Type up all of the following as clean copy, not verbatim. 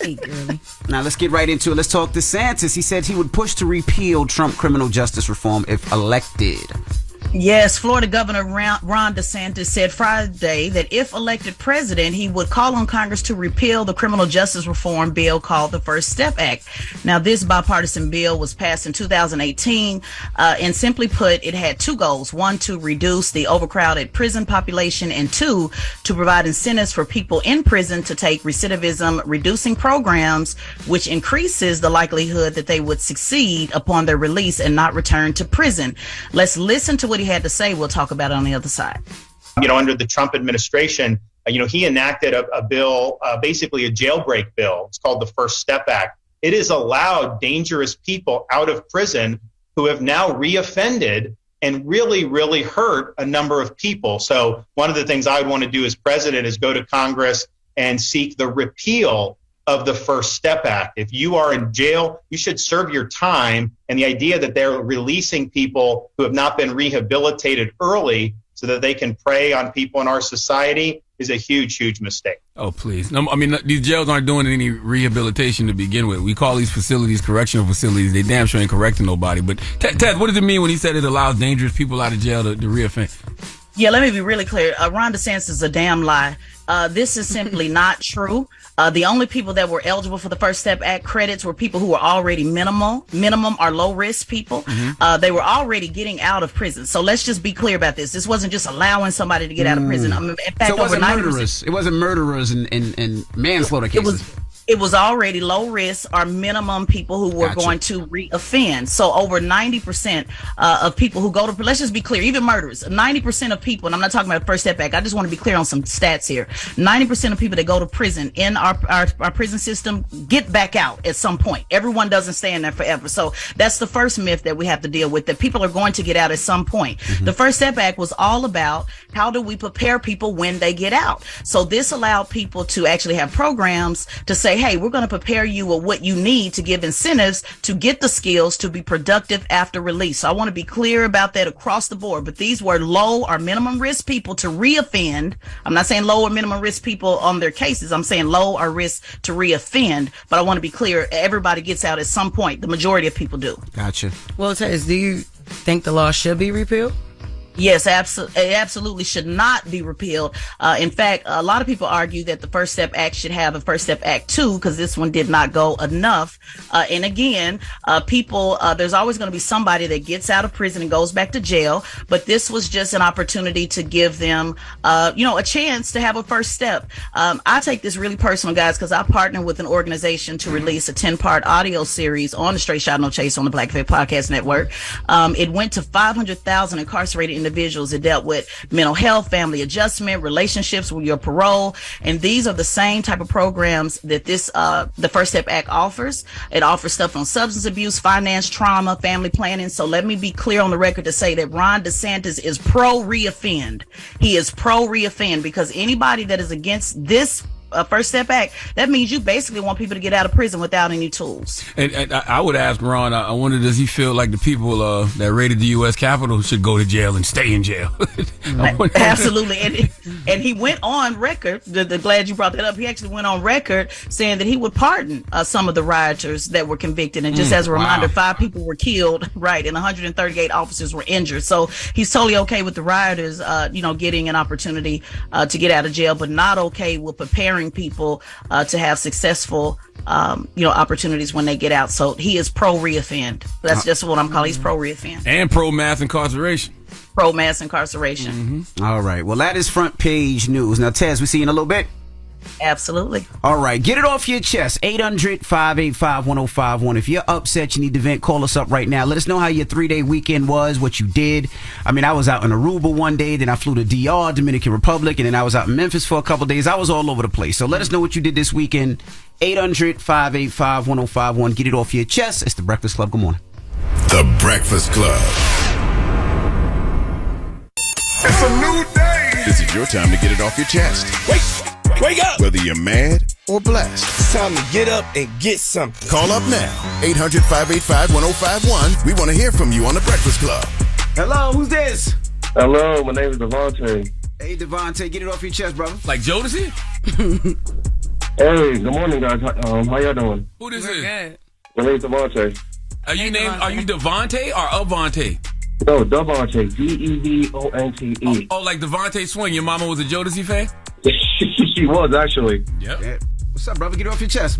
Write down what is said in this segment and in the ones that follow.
Hey, girly. Now let's get right into it. Let's talk DeSantis. He said he would push to repeal Trump criminal justice reform if elected. Yes, Florida Governor Ron DeSantis said Friday that if elected president, he would call on Congress to repeal the criminal justice reform bill called the First Step Act. Now, this bipartisan bill was passed in 2018, and simply put, it had two goals. One, to reduce the overcrowded prison population, and two, to provide incentives for people in prison to take recidivism reducing programs, which increases the likelihood that they would succeed upon their release and not return to prison. Let's listen to what he had to say. We'll talk about it on the other side. Under the Trump administration, he enacted a bill, basically a jailbreak bill. It's called the First Step Act. It has allowed dangerous people out of prison who have now reoffended and really, really hurt a number of people. So one of the things I would want to do as president is go to Congress and seek the repeal of the First Step Act. If you are in jail, you should serve your time. And the idea that they're releasing people who have not been rehabilitated early so that they can prey on people in our society is a huge, huge mistake. Oh, please. No, I mean, these jails aren't doing any rehabilitation to begin with. We call these facilities correctional facilities. They damn sure ain't correcting nobody. But Ted, what does it mean when he said it allows dangerous people out of jail to reoffend? Yeah, let me be really clear. Ron DeSantis is a damn lie. This is simply not true. The only people that were eligible for the First Step Act credits were people who were already minimum or low risk people. Mm-hmm. They were already getting out of prison. So let's just be clear about this. This wasn't just allowing somebody to get out of prison. In fact, so it wasn't murderers. It wasn't murderers and manslaughter cases. It was already low risk or minimum people who were going to reoffend. So over 90% of people who go to, let's just be clear, even murderers, 90% of people, and I'm not talking about First Step Act, I just want to be clear on some stats here. 90% of people that go to prison in our prison system get back out at some point. Everyone doesn't stay in there forever. So that's the first myth that we have to deal with, that people are going to get out at some point. Mm-hmm. The First Step Act was all about how do we prepare people when they get out. So this allowed people to actually have programs to say, hey, we're going to prepare you with what you need to give incentives to get the skills to be productive after release. So I want to be clear about that across the board. But these were low or minimum risk people to reoffend. I'm not saying low or minimum risk people on their cases. I'm saying low or risk to reoffend. But I want to be clear. Everybody gets out at some point. The majority of people do. Gotcha. Well, Tez, do you think the law should be repealed? Yes, it absolutely should not be repealed. In fact, a lot of people argue that the First Step Act should have a First Step Act 2 because this one did not go enough. And again, there's always going to be somebody that gets out of prison and goes back to jail. But this was just an opportunity to give them, a chance to have a first step. I take this really personal, guys, because I partner with an organization to release a 10-part audio series on the Straight Shot No Chase on the Black Effect Podcast Network. It went to 500,000 incarcerated individuals. It dealt with mental health, family adjustment, relationships with your parole. And these are the same type of programs that the First Step Act offers. It offers stuff on substance abuse, finance, trauma, family planning. So let me be clear on the record to say that Ron DeSantis is pro-reoffend. He is pro-reoffend because anybody that is against this First Step Act, that means you basically want people to get out of prison without any tools. And I would ask Ron, I wonder, does he feel like the people that raided the U.S. Capitol should go to jail and stay in jail? Absolutely. And he went on record, glad you brought that up, he actually went on record saying that he would pardon some of the rioters that were convicted. And just as a reminder, 5 people were killed, right, and 138 officers were injured. So he's totally okay with the rioters, getting an opportunity to get out of jail, but not okay with preparing people to have successful opportunities when they get out. So he is pro-reoffend. That's just what I'm calling. He's pro-reoffend. And pro-mass incarceration. Pro-mass incarceration. Mm-hmm. All right. Well, that is front page news. Now, Tez, we see you in a little bit. Absolutely. All right. Get it off your chest. 800-585-1051. If you're upset, you need to vent, call us up right now. Let us know how your 3-day weekend was, what you did. I mean, I was out in Aruba one day, then I flew to DR, Dominican Republic, and then I was out in Memphis for a couple days. I was all over the place. So let us know what you did this weekend. 800-585-1051. Get it off your chest. It's The Breakfast Club. Good morning. The Breakfast Club. It's a new day. This is your time to get it off your chest. Wake up. Whether you're mad or blessed. It's time to get up and get something. Call up now. 800-585-1051. We want to hear from you on The Breakfast Club. Hello, who's this? Hello, my name is Devontae. Hey, Devontae, get it off your chest, brother. Like Jodeci? Hey, good morning, guys. How y'all doing? Who this is? Good. My name's Devontae. Are you Devontae or Avante? No, Devontae. Devonte. Oh, like Devontae Swing. Your mama was a Jodeci fan? She was, actually. Yep. Yeah. What's up, brother? Get it off your chest.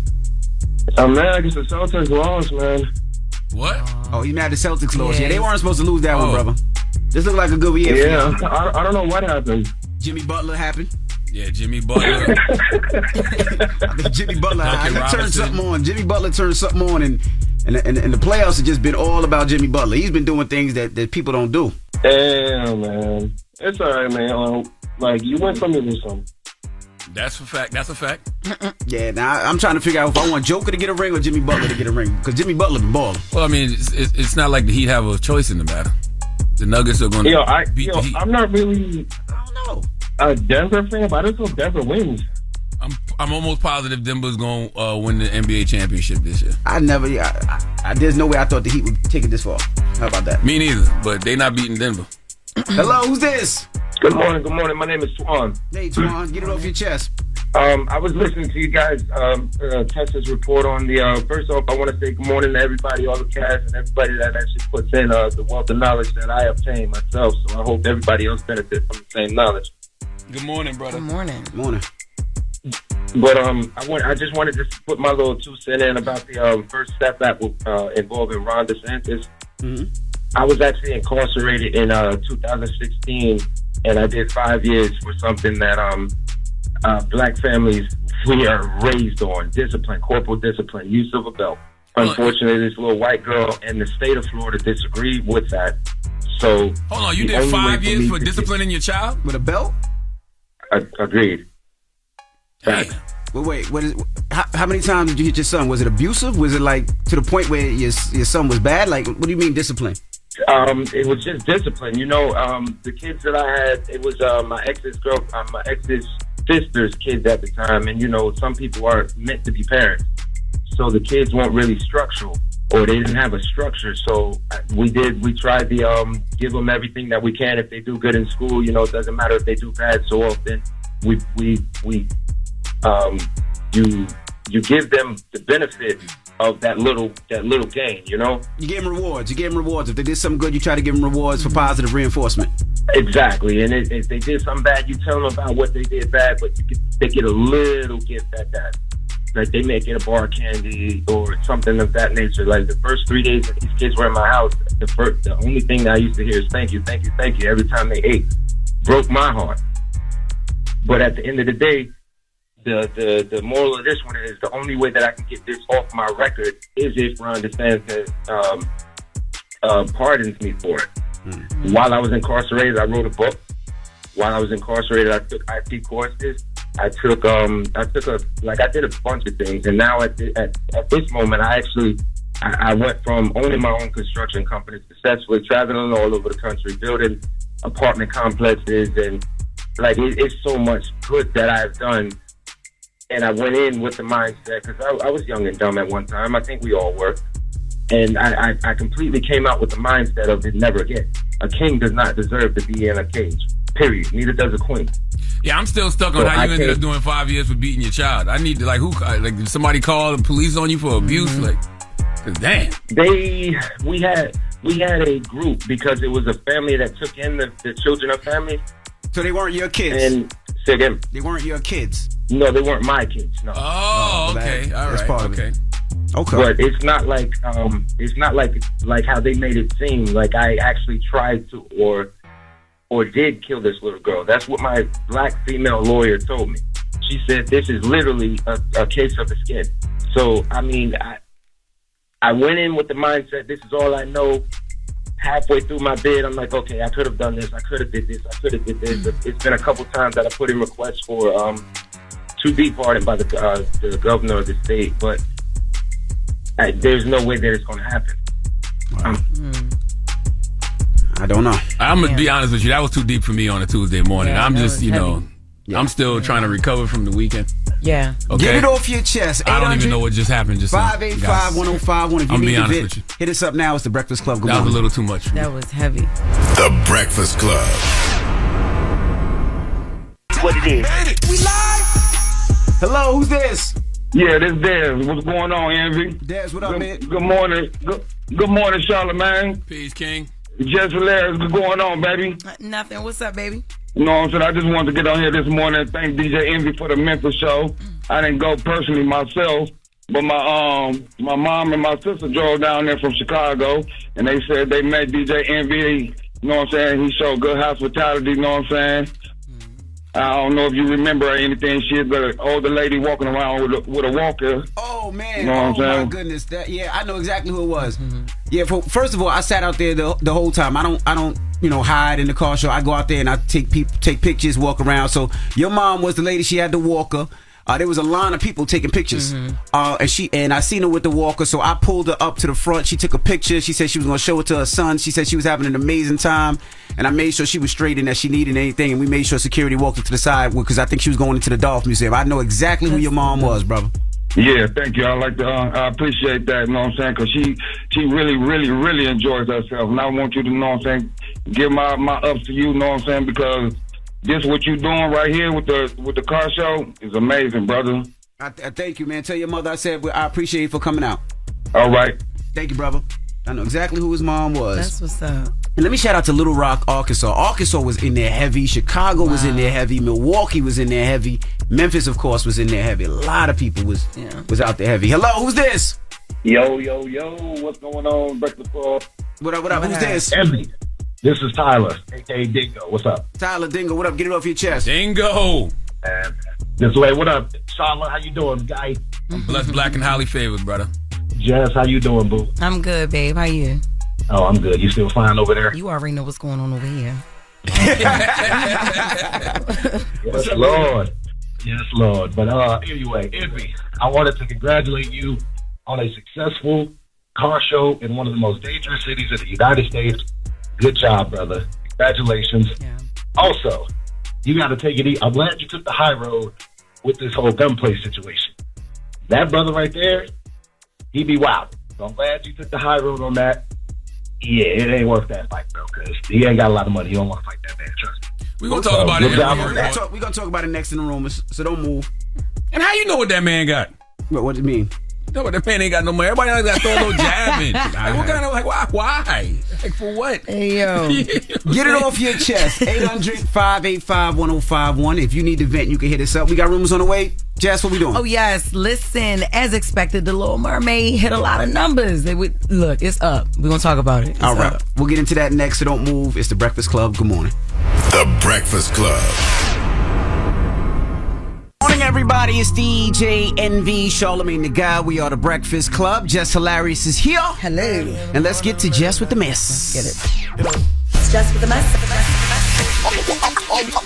Man, I guess the Celtics lost, man. What? Oh, you mad the Celtics lost? Yeah. Yeah, they weren't supposed to lose that one, brother. This looked like a good year Yeah, for you. I don't know what happened. Jimmy Butler happened. Yeah, Jimmy Butler. I think Jimmy Butler Duncan turned Robinson. something on. Jimmy Butler turned something on, and the playoffs have just been all about Jimmy Butler. He's been doing things that people don't do. Damn, man. It's all right, man. Like, you win some, you lose some. That's a fact. That's a fact. Yeah, now I'm trying to figure out if I want Joker to get a ring or Jimmy Butler to get a ring, because Jimmy Butler been balling. Well, I mean, it's not like the Heat have a choice in the matter. The Nuggets are going to beat the Heat. I'm not really I don't know. a Denver fan, but I just hope Denver wins. I'm almost positive Denver's going to win the NBA championship this year. There's no way I thought the Heat would take it this far. How about that? Me neither, but they not beating Denver. Hello, who's this? Good morning. My name is Swan. Hey, Twan, get it off your chest. I was listening to you guys Tessa's report on the first off, I want to say good morning to everybody, all the cast and everybody that actually puts in the wealth of knowledge that I obtained myself. So I hope everybody else benefits from the same knowledge. Good morning, brother. Good morning. Morning. But I just wanted to put my little 2 cents in about the first step that involving Ron DeSantis. Mm-hmm. I was actually incarcerated in 2016, and I did 5 years for something that black families, we are raised on: discipline, corporal discipline, use of a belt. Unfortunately, this little white girl in the state of Florida disagreed with that. So hold on, you did 5 years for disciplining your child with a belt? Agreed. Hey. Wait. How many times did you hit your son? Was it abusive? Was it like to the point where your son was bad? Like, what do you mean discipline? It was just discipline. You know, the kids that I had, it was my ex's sister's kids at the time, and you know, some people are meant to be parents, so the kids weren't really structural, or they didn't have a structure. So we tried to give them everything that we can. If they do good in school, you know, it doesn't matter if they do bad. So often you give them the benefit of that little gain, you know? You gave them rewards. If they did something good, you try to give them rewards for positive reinforcement. Exactly. And if they did something bad, you tell them about what they did bad, but they get a little gift at that. Like they may get a bar of candy or something of that nature. Like the first 3 days that these kids were in my house, the only thing that I used to hear is thank you, thank you, thank you every time they ate. Broke my heart. But at the end of the day, the moral of this one is the only way that I can get this off my record is if Ron DeSantis pardons me for it. Mm-hmm. While I was incarcerated, I wrote a book. While I was incarcerated, I took IT courses. I did a bunch of things. And now at this moment, I went from owning my own construction company, successfully traveling all over the country, building apartment complexes, and like it's so much good that I've done. And I went in with the mindset, because I was young and dumb at one time. I think we all were. And I completely came out with the mindset of it never again. A king does not deserve to be in a cage, period. Neither does a queen. Yeah, I'm still stuck on how you ended up doing 5 years for beating your child. I need to, did somebody call the police on you for abuse? Mm-hmm. Damn. We had a group, because it was a family that took in the children of families. So they weren't your kids? And say again. They weren't your kids? No, they weren't my kids. No. Oh, okay. All right. That's part of it. Okay. But it's not like how they made it seem like I actually tried to or did kill this little girl. That's what my black female lawyer told me. She said this is literally a case of the skin. So I mean, I went in with the mindset, this is all I know. Halfway through my bid, I'm like, okay, I could have done this, I could have did this, I could have did this. It's been a couple times that I put in requests for to be pardoned by the governor of the state, but there's no way that it's going to happen. Wow. I don't know. I'm going to be honest with you. That was too deep for me on a Tuesday morning. Yeah, I'm just, heavy. I'm still trying to recover from the weekend. Yeah. Okay? Get it off your chest. I don't even know what just happened. 585-1051. If you I'm need being to honest with you. hit us up now. It's the Breakfast Club. Good that was morning. a little too much for me. That was heavy. The Breakfast Club. What it is. We live. Hello, who's this? Yeah, this Dez. What's going on, Envy? Dez, what up, man? Good morning. Good morning, Charlamagne. Peace, King. Jess, what's going on, baby? Nothing. What's up, baby? You know what I'm saying? I just wanted to get on here this morning and thank DJ Envy for the Memphis show. I didn't go personally myself, but my mom and my sister drove down there from Chicago, and they said they met DJ Envy. You know what I'm saying? He showed good hospitality. You know what I'm saying? I don't know if you remember or anything. She's the older lady walking around with a walker. Oh man! You know what I'm saying? My goodness! I know exactly who it was. Yeah. First of all, I sat out there the whole time. I don't hide in the car show. I go out there and I take pictures, walk around. So your mom was the lady. She had the walker. There was a line of people taking pictures, and I seen her with the walker, so I pulled her up to the front. She took a picture. She said she was going to show it to her son. She said she was having an amazing time, and I made sure she was straight and that she needed anything, and we made sure security walked her to the side because I think she was going into the Dolph Museum. I know exactly who your mom was, brother. Yeah, thank you. I appreciate that. You know what I'm saying? Because she really, really, really enjoys herself, and I want you to know what I'm saying. Give my ups to you. You know what I'm saying? Because this what you doing right here with the car show is amazing, brother. I thank you, man. Tell your mother I said I appreciate you for coming out. All right. Thank you, brother. I know exactly who his mom was. That's what's up. And let me shout out to Little Rock, Arkansas. Arkansas was in there heavy. Chicago was in there heavy. Milwaukee was in there heavy. Memphis, of course, was in there heavy. A lot of people was out there heavy. Hello, who's this? Yo. What's going on, Breakfast Club? What up? Who's this? Envy. This is Tyler, a.k.a. Dingo. What's up? Tyler Dingo, what up? Get it off your chest. Dingo. This way, what up? Charlotte, how you doing, guy? I'm blessed, black, and highly favored, brother. Jess, how you doing, boo? I'm good, babe. How you? Oh, I'm good. You still fine over there? You already know what's going on over here. Yes, Lord. Yes, Lord. But anyway, Envy, I wanted to congratulate you on a successful car show in one of the most dangerous cities in the United States. Good job, brother. Congratulations. Yeah. Also, you got to take it easy. I'm glad you took the high road with this whole gunplay situation. That brother right there, he be wild. So I'm glad you took the high road on that. Yeah, it ain't worth that fight, bro, because he ain't got a lot of money. He don't want to fight that man, trust me. We're going to talk about it. We're going to talk about it next in the room, so don't move. And how you know what that man got? What do you mean? No, but that man ain't got no money. Everybody else got to throw a little jab in. Like, what kind of, why? Like, for what? Hey, yo. Get it off your chest. 800-585-1051. If you need to vent, you can hit us up. We got rumors on the way. Jess, what we doing? Oh, yes. Listen, as expected, The Little Mermaid hit a lot of numbers. Look, it's up. We're going to talk about it. All right. We'll get into that next, so don't move. It's The Breakfast Club. Good morning. The Breakfast Club. Morning, everybody. It's DJ NV, Charlamagne the Guy. We are The Breakfast Club. Jess Hilarious is here. Hello. And let's get to Jess with the mess. Let's get it. It's Jess with the mess.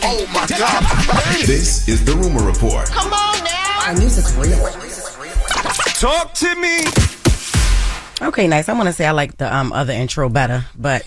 Oh my God. This is the Rumor Report. Come on now. Our news is real. Talk to me. Okay, nice. I want to say I like the other intro better, but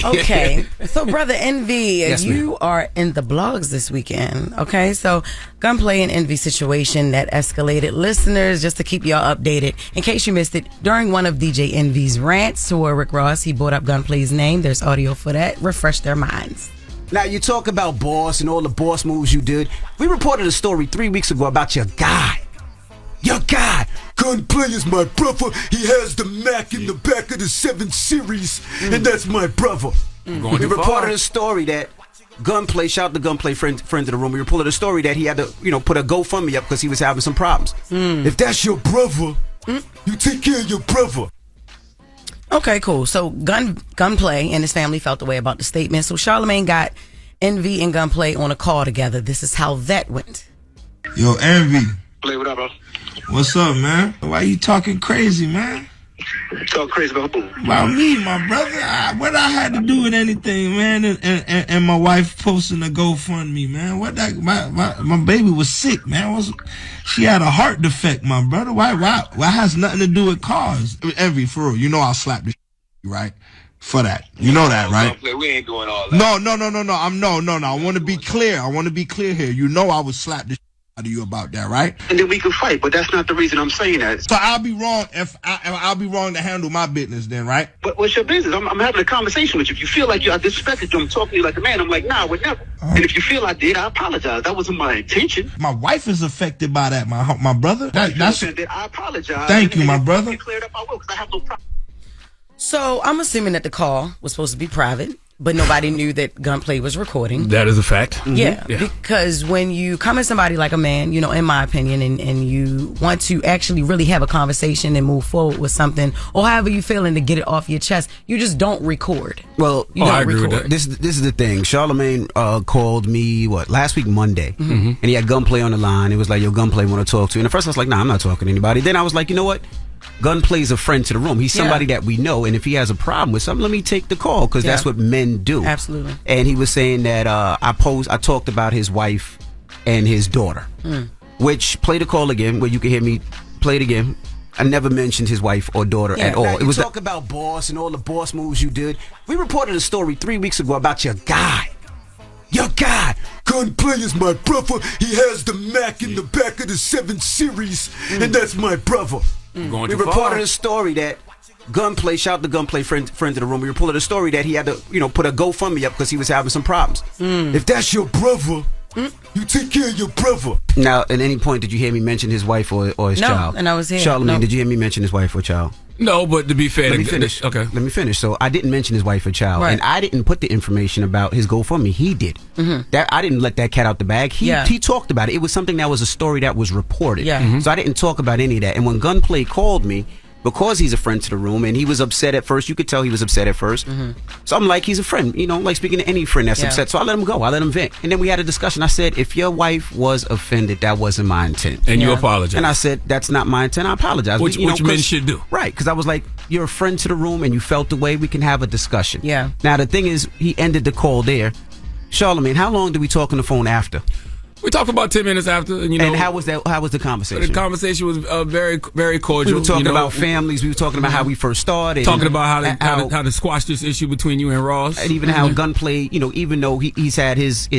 okay. So, Brother Envy, yes, you are in the blogs this weekend. Okay, so gunplay and Envy situation that escalated. Listeners, just to keep y'all updated, in case you missed it, during one of DJ Envy's rants to Rick Ross, he brought up Gunplay's name. There's audio for that. Refresh their minds. Now, you talk about boss and all the boss moves you did. We reported a story 3 weeks ago about your guy. Your guy. Gunplay is my brother. He has the Mack in the back of the 7 Series, and that's my brother. We reported a story that Gunplay, shout out to Gunplay, friend of the room. We reported a story that he had to, put a GoFundMe up because he was having some problems. If that's your brother, you take care of your brother. Okay, cool. So Gunplay and his family felt the way about the statement. So Charlamagne got Envy and Gunplay on a call together. This is how that went. Yo, Envy. Play what up, bro? What's up, man? Why you talking crazy, man? Talk crazy about who? About me, my brother. What I had to do with anything, man? And my wife posting a GoFundMe, man. My baby was sick, man. She had a heart defect, my brother. Why has nothing to do with cars? Envy, for real. You know I'll slap the right? For that. You know that, right? We ain't doing all that. No. I want to be clear. I want to be clear here. You know I would slap the to you about that, right? And then we can fight, but that's not the reason I'm saying that. So I'll be wrong if I'll be wrong to handle my business then, right? But what's your business? I'm having a conversation with you. If you feel like I disrespected you, I'm talking to you like a man. I'm like, nah, I would never. And if you feel I did, I apologize. That wasn't my intention. My wife is affected by that, my brother. That's I apologize. Thank you, my brother. If cleared up, I will, because I have no problem. So I'm assuming that the call was supposed to be private, but nobody knew that Gunplay was recording. That is a fact. Yeah, because when you come at somebody like a man, you know, in my opinion, and you want to actually really have a conversation and move forward with something, or however you feeling to get it off your chest, you just don't record. Well, I agree with that. This is the thing. Charlamagne called me last week Monday, and he had Gunplay on the line. It was like, yo, Gunplay want to talk to you. And at first I was like, nah, I'm not talking to anybody. Then I was like, you know what? Gunplay's a friend to the room. He's somebody that we know, and if he has a problem with something, let me take the call, because that's what men do. Absolutely. And he was saying that I talked about his wife and his daughter, which play the call again, where you can hear me play it again. I never mentioned his wife or daughter at all. Now, it was talk about boss and all the boss moves you did. We reported a story 3 weeks ago about your guy. Your guy, Gunplay is my brother. He has the Mack in the back of the 7 Series, and that's my brother. We reported a story that Gunplay, shout out to Gunplay, friend of the room. We reported a story that he had to, put a GoFundMe up because he was having some problems. If that's your brother, you take care of your brother. Now, at any point, did you hear me mention his wife or his child? No, and I was here. Charlamagne, did you hear me mention his wife or child? No, but to be fair, let me finish. Okay, let me finish. So I didn't mention his wife or child, Right. and I didn't put the information about his GoFundMe. He did. That I didn't let that cat out the bag. He talked about it. It was something that was a story that was reported. So I didn't talk about any of that. And when Gunplay called me, because he's a friend to the room, and he was upset at first. You could tell he was upset at first. So I'm like, he's a friend, like speaking to any friend that's upset. So I let him go. I let him vent. And then we had a discussion. I said, if your wife was offended, that wasn't my intent. And you apologize. And I said, that's not my intent. I apologize. Which men should do. Right. Because I was like, you're a friend to the room and you felt the way, we can have a discussion. Yeah. Now, the thing is, he ended the call there. Charlamagne, how long did we talk on the phone after? We talked about 10 minutes after, and And how was that? How was the conversation? The conversation was very, very cordial. We were talking about families. We were talking about how we first started. Talking about how to squash this issue between you and Ross, and even how Gunplay. Even though he's had his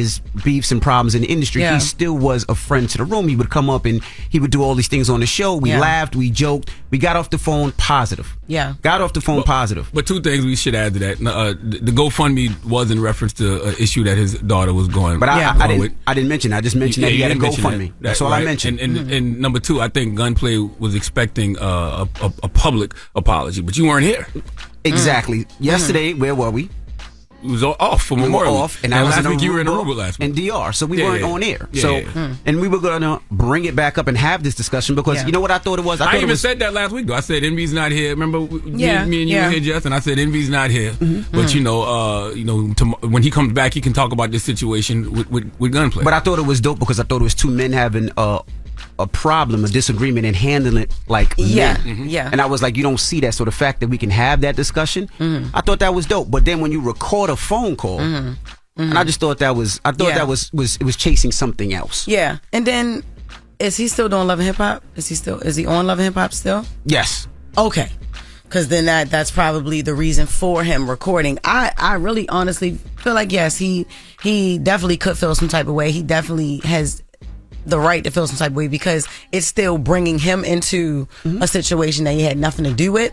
beefs and problems in the industry, he still was a friend to the room. He would come up and he would do all these things on the show. We laughed, we joked, we got off the phone positive. Got off the phone positive. But two things we should add to that: the GoFundMe was in reference to an issue that his daughter was going. But I didn't mention. I just mentioned that he had a GoFundMe. That's all I mentioned. And number two, I think Gunplay was expecting a public apology, but you weren't here. Exactly. Yesterday, where were we? It was off for Memorial. Off, and last week you were in Aruba last week. And DR, so we weren't on air. And we were going to bring it back up and have this discussion because you know what I thought it was? I even said that last week, though. I said Envy's not here. Remember, me and you were here, Jess, and I said Envy's not here. But when he comes back, he can talk about this situation with Gunplay. But I thought it was dope because I thought it was two men having a problem, a disagreement, and handling it like men. And I was like, you don't see that. So the fact that we can have that discussion, I thought that was dope. But then when you record a phone call, and I just thought that was, that was chasing something else. Yeah. And then, is he still doing Love and Hip Hop? Is he on Love and Hip Hop still? Yes. Okay. Because then that's probably the reason for him recording. I really honestly feel like, yes, he definitely could feel some type of way. He definitely has the right to feel some type of way because it's still bringing him into a situation that he had nothing to do with.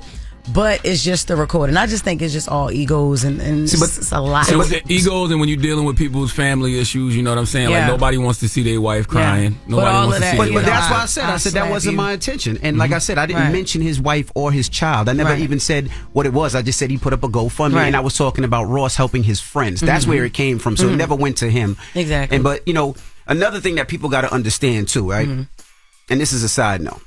But it's just the recording. I just think it's just all egos and it's a lot. Egos, and when you're dealing with people's family issues, you know what I'm saying? Like nobody wants to see their wife crying. Nobody wants to see. But that's why I said that wasn't my intention. And like I said, I didn't mention his wife or his child. I never even said what it was. I just said he put up a GoFundMe, and I was talking about Ross helping his friends. That's where it came from. So it never went to him. Exactly. But another thing that people got to understand too, right? And this is a side note.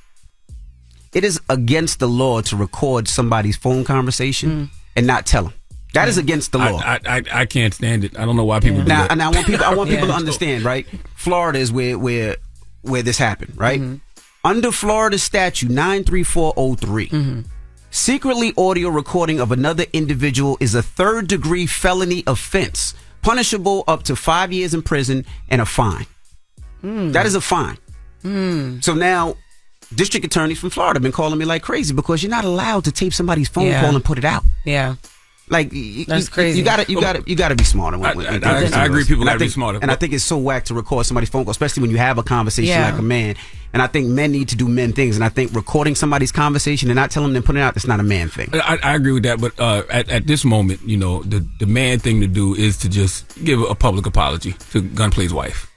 It is against the law to record somebody's phone conversation and not tell them. That is against the law. I can't stand it. I don't know why people do that. And I want people to understand, right? Florida is where this happened, right? Under Florida statute 93403, secretly audio recording of another individual is a third-degree felony offense, punishable up to 5 years in prison and a fine. That is a fine. So now, district attorneys from Florida have been calling me like crazy because you're not allowed to tape somebody's phone call and put it out. Yeah. Like that's crazy. You gotta be smarter. I agree. People gotta be smarter. And I think it's so whack to record somebody's phone call, especially when you have a conversation like a man. And I think men need to do men things. And I think recording somebody's conversation and not telling them and putting it out, that's not a man thing. I agree with that. But at this moment, the man thing to do is to just give a public apology to Gunplay's wife.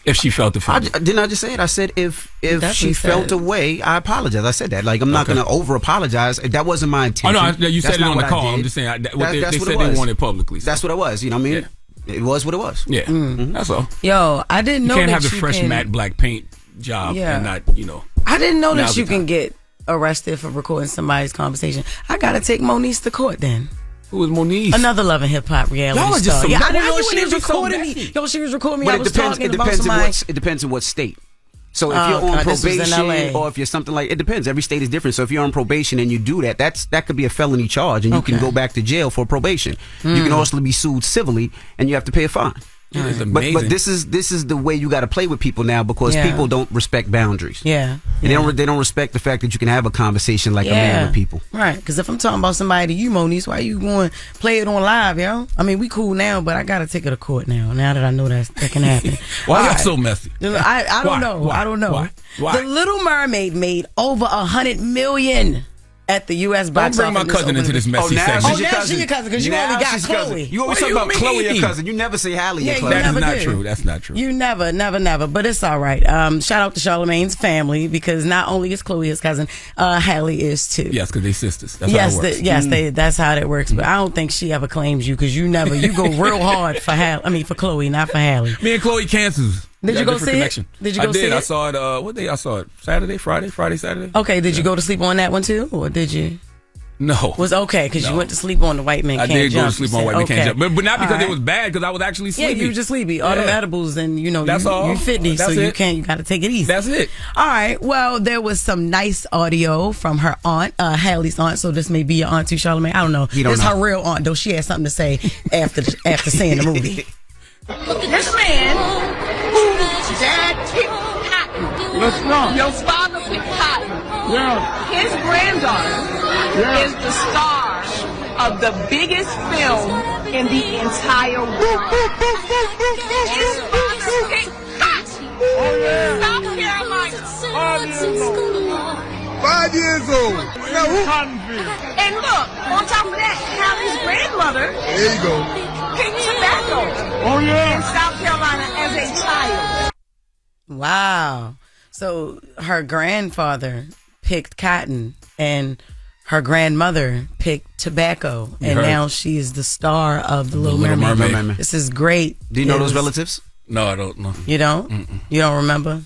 If she felt offended. Didn't I just say it? I said if she felt a way, I apologize. I said that. Like, I'm not going to over-apologize. That wasn't my intention. Oh, no, you said it on the call. I'm just saying, they said they wanted publicly. So. That's what it was. You know what I mean? Yeah. It was what it was. Yeah, that's all. Yo, I didn't know that you can't have the fresh matte black paint job and not, I didn't know that you can get arrested for recording somebody's conversation. I got to take Moniece to court then. Who was Moniece? Another Love and Hip Hop reality star. Yeah, I didn't know she was recording me. Yo, she was recording me. But I was talking about somebody. It depends on what state. So if you're on probation or if you're something like, it depends. Every state is different. So if you're on probation and you do that, that could be a felony charge, and you can go back to jail for probation. You can also be sued civilly, and you have to pay a fine. It's amazing. But this is the way you got to play with people now, because people don't respect boundaries. Yeah, they don't respect the fact that you can have a conversation like a man with people. Right? Because if I'm talking about somebody to you, Moniece, why you going to play it on live, yo? I mean, we cool now, but I got to take her to court now. Now that I know that can happen. Why y'all so messy? I don't know. Why? I don't know. Why? The Little Mermaid made over $100 million. At the U.S. box office. Don't bring my cousin into this messy segment. Oh, now she's your cousin because you only got Chloe. You always talk about Chloe, your cousin. You never say Hallie, your cousin. That's not true. That's not true. You never. But it's all right. Shout out to Charlamagne's family, because not only is Chloe his cousin, Hallie is too. Yes, because they sisters. That's how it works. That's how that works. But I don't think she ever claims you, because you go real hard for for Chloe, not for Hallie. Me and Chloe cancels. Did you go see it? Did you go see it? I saw it. What day I saw it? Saturday, Friday, Saturday. Okay. Did you go to sleep on that one too, or did you? No. Was okay because you went to sleep on the White Man Can't Jump. I did go to sleep on White Man Can't Jump. But not because it was bad, because I was actually sleepy. Yeah, you were just sleepy. All them edibles and, that's all. You're fitness, so you got to take it easy. That's it. All right. Well, there was some nice audio from her aunt, Hallie's aunt, so this may be your aunt too, Charlamagne. I don't know. It's her real aunt, though. She had something to say after seeing the movie. This man whose dad picked cotton. Let's go. Your father picked cotton. Yeah. His granddaughter is the star of the biggest film in the entire world. His father picked cotton. Oh, yeah. South Carolina. 5 years old. 5 years old. Now who? And look, on top of that, Hallie's grandmother. There you go. Picked tobacco. Oh, yeah. In South Carolina as a child. Wow. So her grandfather picked cotton and her grandmother picked tobacco, and now she is the star of the Little Mermaid. This is great. Do you know those relatives? No, I don't know. You don't? Mm-mm. You don't remember?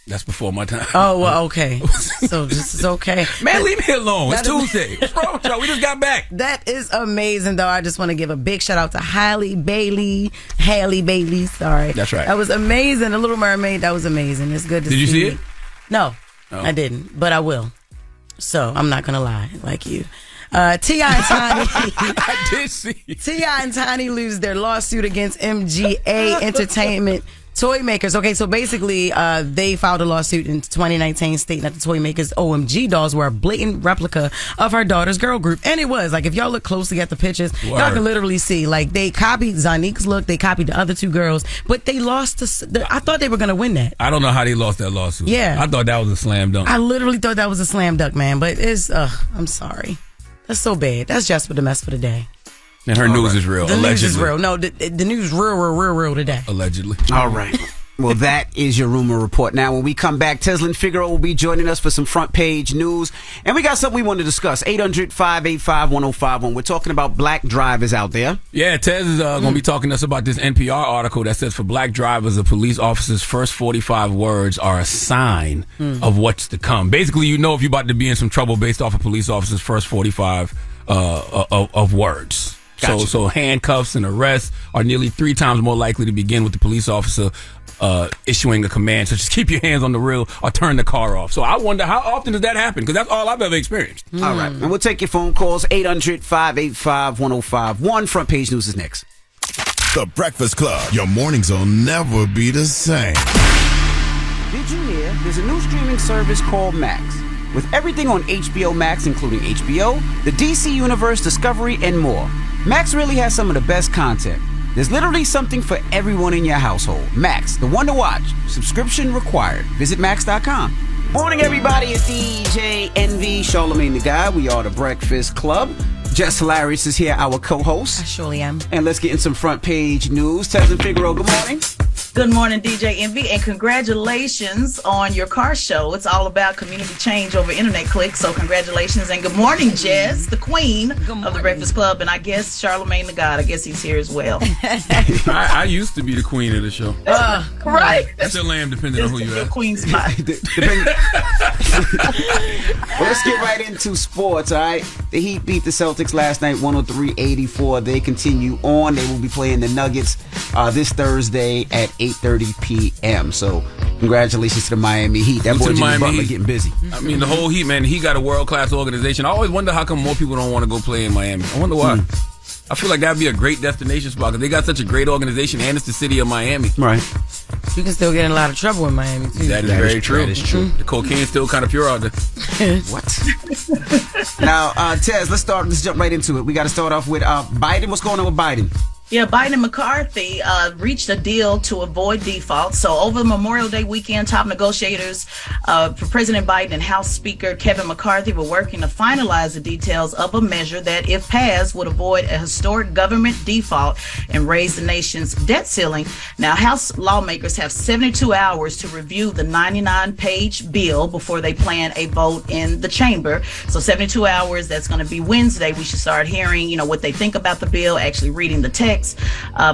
That's before my time. Oh, well, okay. So this is okay. Man, leave me alone. It's Tuesday. What's wrong with y'all? We just got back. That is amazing, though. I just want to give a big shout out to Halle Bailey. Sorry. That's right. That was amazing. The Little Mermaid, that was amazing. It's good to see. Did you see it? No, I didn't, but I will. So I'm not gonna lie like you. T.I. and Tiny. I did see it. T.I. and Tiny lose their lawsuit against MGA Entertainment toy makers. Okay, so basically, they filed a lawsuit in 2019 stating that the toy makers' OMG dolls were a blatant replica of her daughter's girl group. And it was. Like, if y'all look closely at the pictures, y'all can literally see, like, they copied Zanique's look, they copied the other two girls, but they lost I thought they were going to win that. I don't know how they lost that lawsuit. Yeah. I thought that was a slam dunk. I literally thought that was a slam dunk, man, but it's, I'm sorry. That's so bad. That's just for the mess for the day. And her news is real. The allegedly. News is real. No, the news real today. Allegedly. All right. Well, that is your rumor report. Now, when we come back, Teslin Figaro will be joining us for some front page news. And we got something we want to discuss. 800-585-1051. We're talking about black drivers out there. Yeah, Tez is going to be talking to us about this NPR article that says for black drivers, a police officer's first 45 words are a sign of what's to come. Basically, you know if you're about to be in some trouble based off a police officer's first 45 of words. Gotcha. So handcuffs and arrests are nearly 3 times more likely to begin with the police officer issuing a command such as keep your hands on the wheel or turn the car off. So I wonder, how often does that happen? Because that's all I've ever experienced. All right. And we'll take your phone calls. 800-585-1051. Front page news is next. The Breakfast Club. Your mornings will never be the same. Did you hear? There's a new streaming service called Mack. with everything on HBO Max, including HBO, the DC Universe, Discovery, and more. Max really has some of the best content. There's literally something for everyone in your household. Max, the one to watch. Subscription required. Visit Max.com. Morning, everybody. It's DJ Envy, Charlamagne the Guy. We are the Breakfast Club. Jess Hilarious is here, our co-host. I surely am. And let's get in some front page news. Tez and Figaro, good morning. Good morning, DJ Envy, and congratulations on your car show. It's all about community change over internet clicks, so congratulations. And good morning, Jess, the queen of the Breakfast Club, and I guess Charlamagne the God. I guess he's here as well. I used to be the queen of the show. Right. I still am, depending on who you your are. queen spot. Well, let's get right into sports, all right? The Heat beat the Celtics last night, 103-84. They continue on. They will be playing the Nuggets this Thursday at 8:30 p.m. So, congratulations to the Miami Heat. That boy Jimmy Butler getting busy. I mean, the whole Heat, man, he got a world-class organization. I always wonder how come more people don't want to go play in Miami. I wonder why. I feel like that'd be a great destination spot because they got such a great organization and it's the city of Miami. Right. You can still get in a lot of trouble in Miami, too. That is very true. That is true. The cocaine's still kind of pure out there. What? Now, Tez, let's jump right into it. We got to start off with Biden. What's going on with Biden? Yeah, Biden and McCarthy reached a deal to avoid default. So over the Memorial Day weekend, top negotiators for President Biden and House Speaker Kevin McCarthy were working to finalize the details of a measure that, if passed, would avoid a historic government default and raise the nation's debt ceiling. Now, House lawmakers have 72 hours to review the 99-page bill before they plan a vote in the chamber. So 72 hours, that's going to be Wednesday. We should start hearing, what they think about the bill, actually reading the text.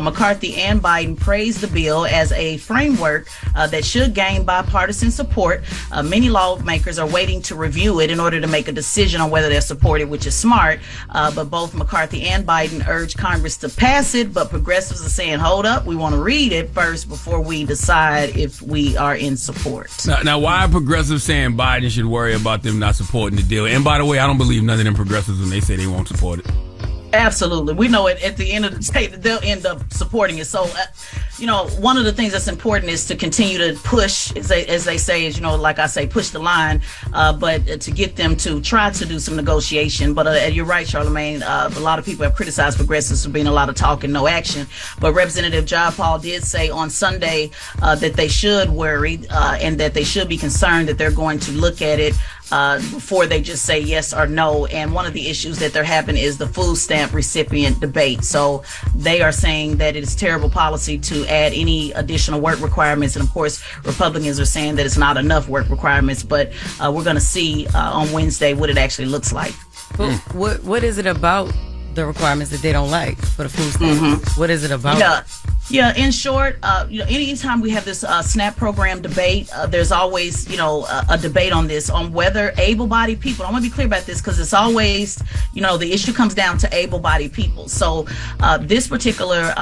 McCarthy and Biden praised the bill as a framework that should gain bipartisan support. Many lawmakers are waiting to review it in order to make a decision on whether they're supported, which is smart. But both McCarthy and Biden urged Congress to pass it. But progressives are saying, hold up, we want to read it first before we decide if we are in support. Now, why are progressives saying Biden should worry about them not supporting the deal? And by the way, I don't believe none of them progressives when they say they won't support it. Absolutely. We know at the end of the day that they'll end up supporting it. So, one of the things that's important is to continue to push, as they say, like I say, push the line, but to get them to try to do some negotiation. But you're right, Charlamagne. A lot of people have criticized progressives for being a lot of talk and no action. But Representative John Paul did say on Sunday that they should worry and that they should be concerned that they're going to look at it before they just say yes or no. And one of the issues that they're having is the food stamp recipient debate. So they are saying that it is terrible policy to add any additional work requirements. And of course, Republicans are saying that it's not enough work requirements. But we're going to see on Wednesday what it actually looks like. What is it about the requirements that they don't like for the food stamps? What is it about? Yeah, in short, anytime we have this SNAP program debate, there's always, a debate on this, on whether able-bodied people, I want to be clear about this because it's always, the issue comes down to able-bodied people. So this particular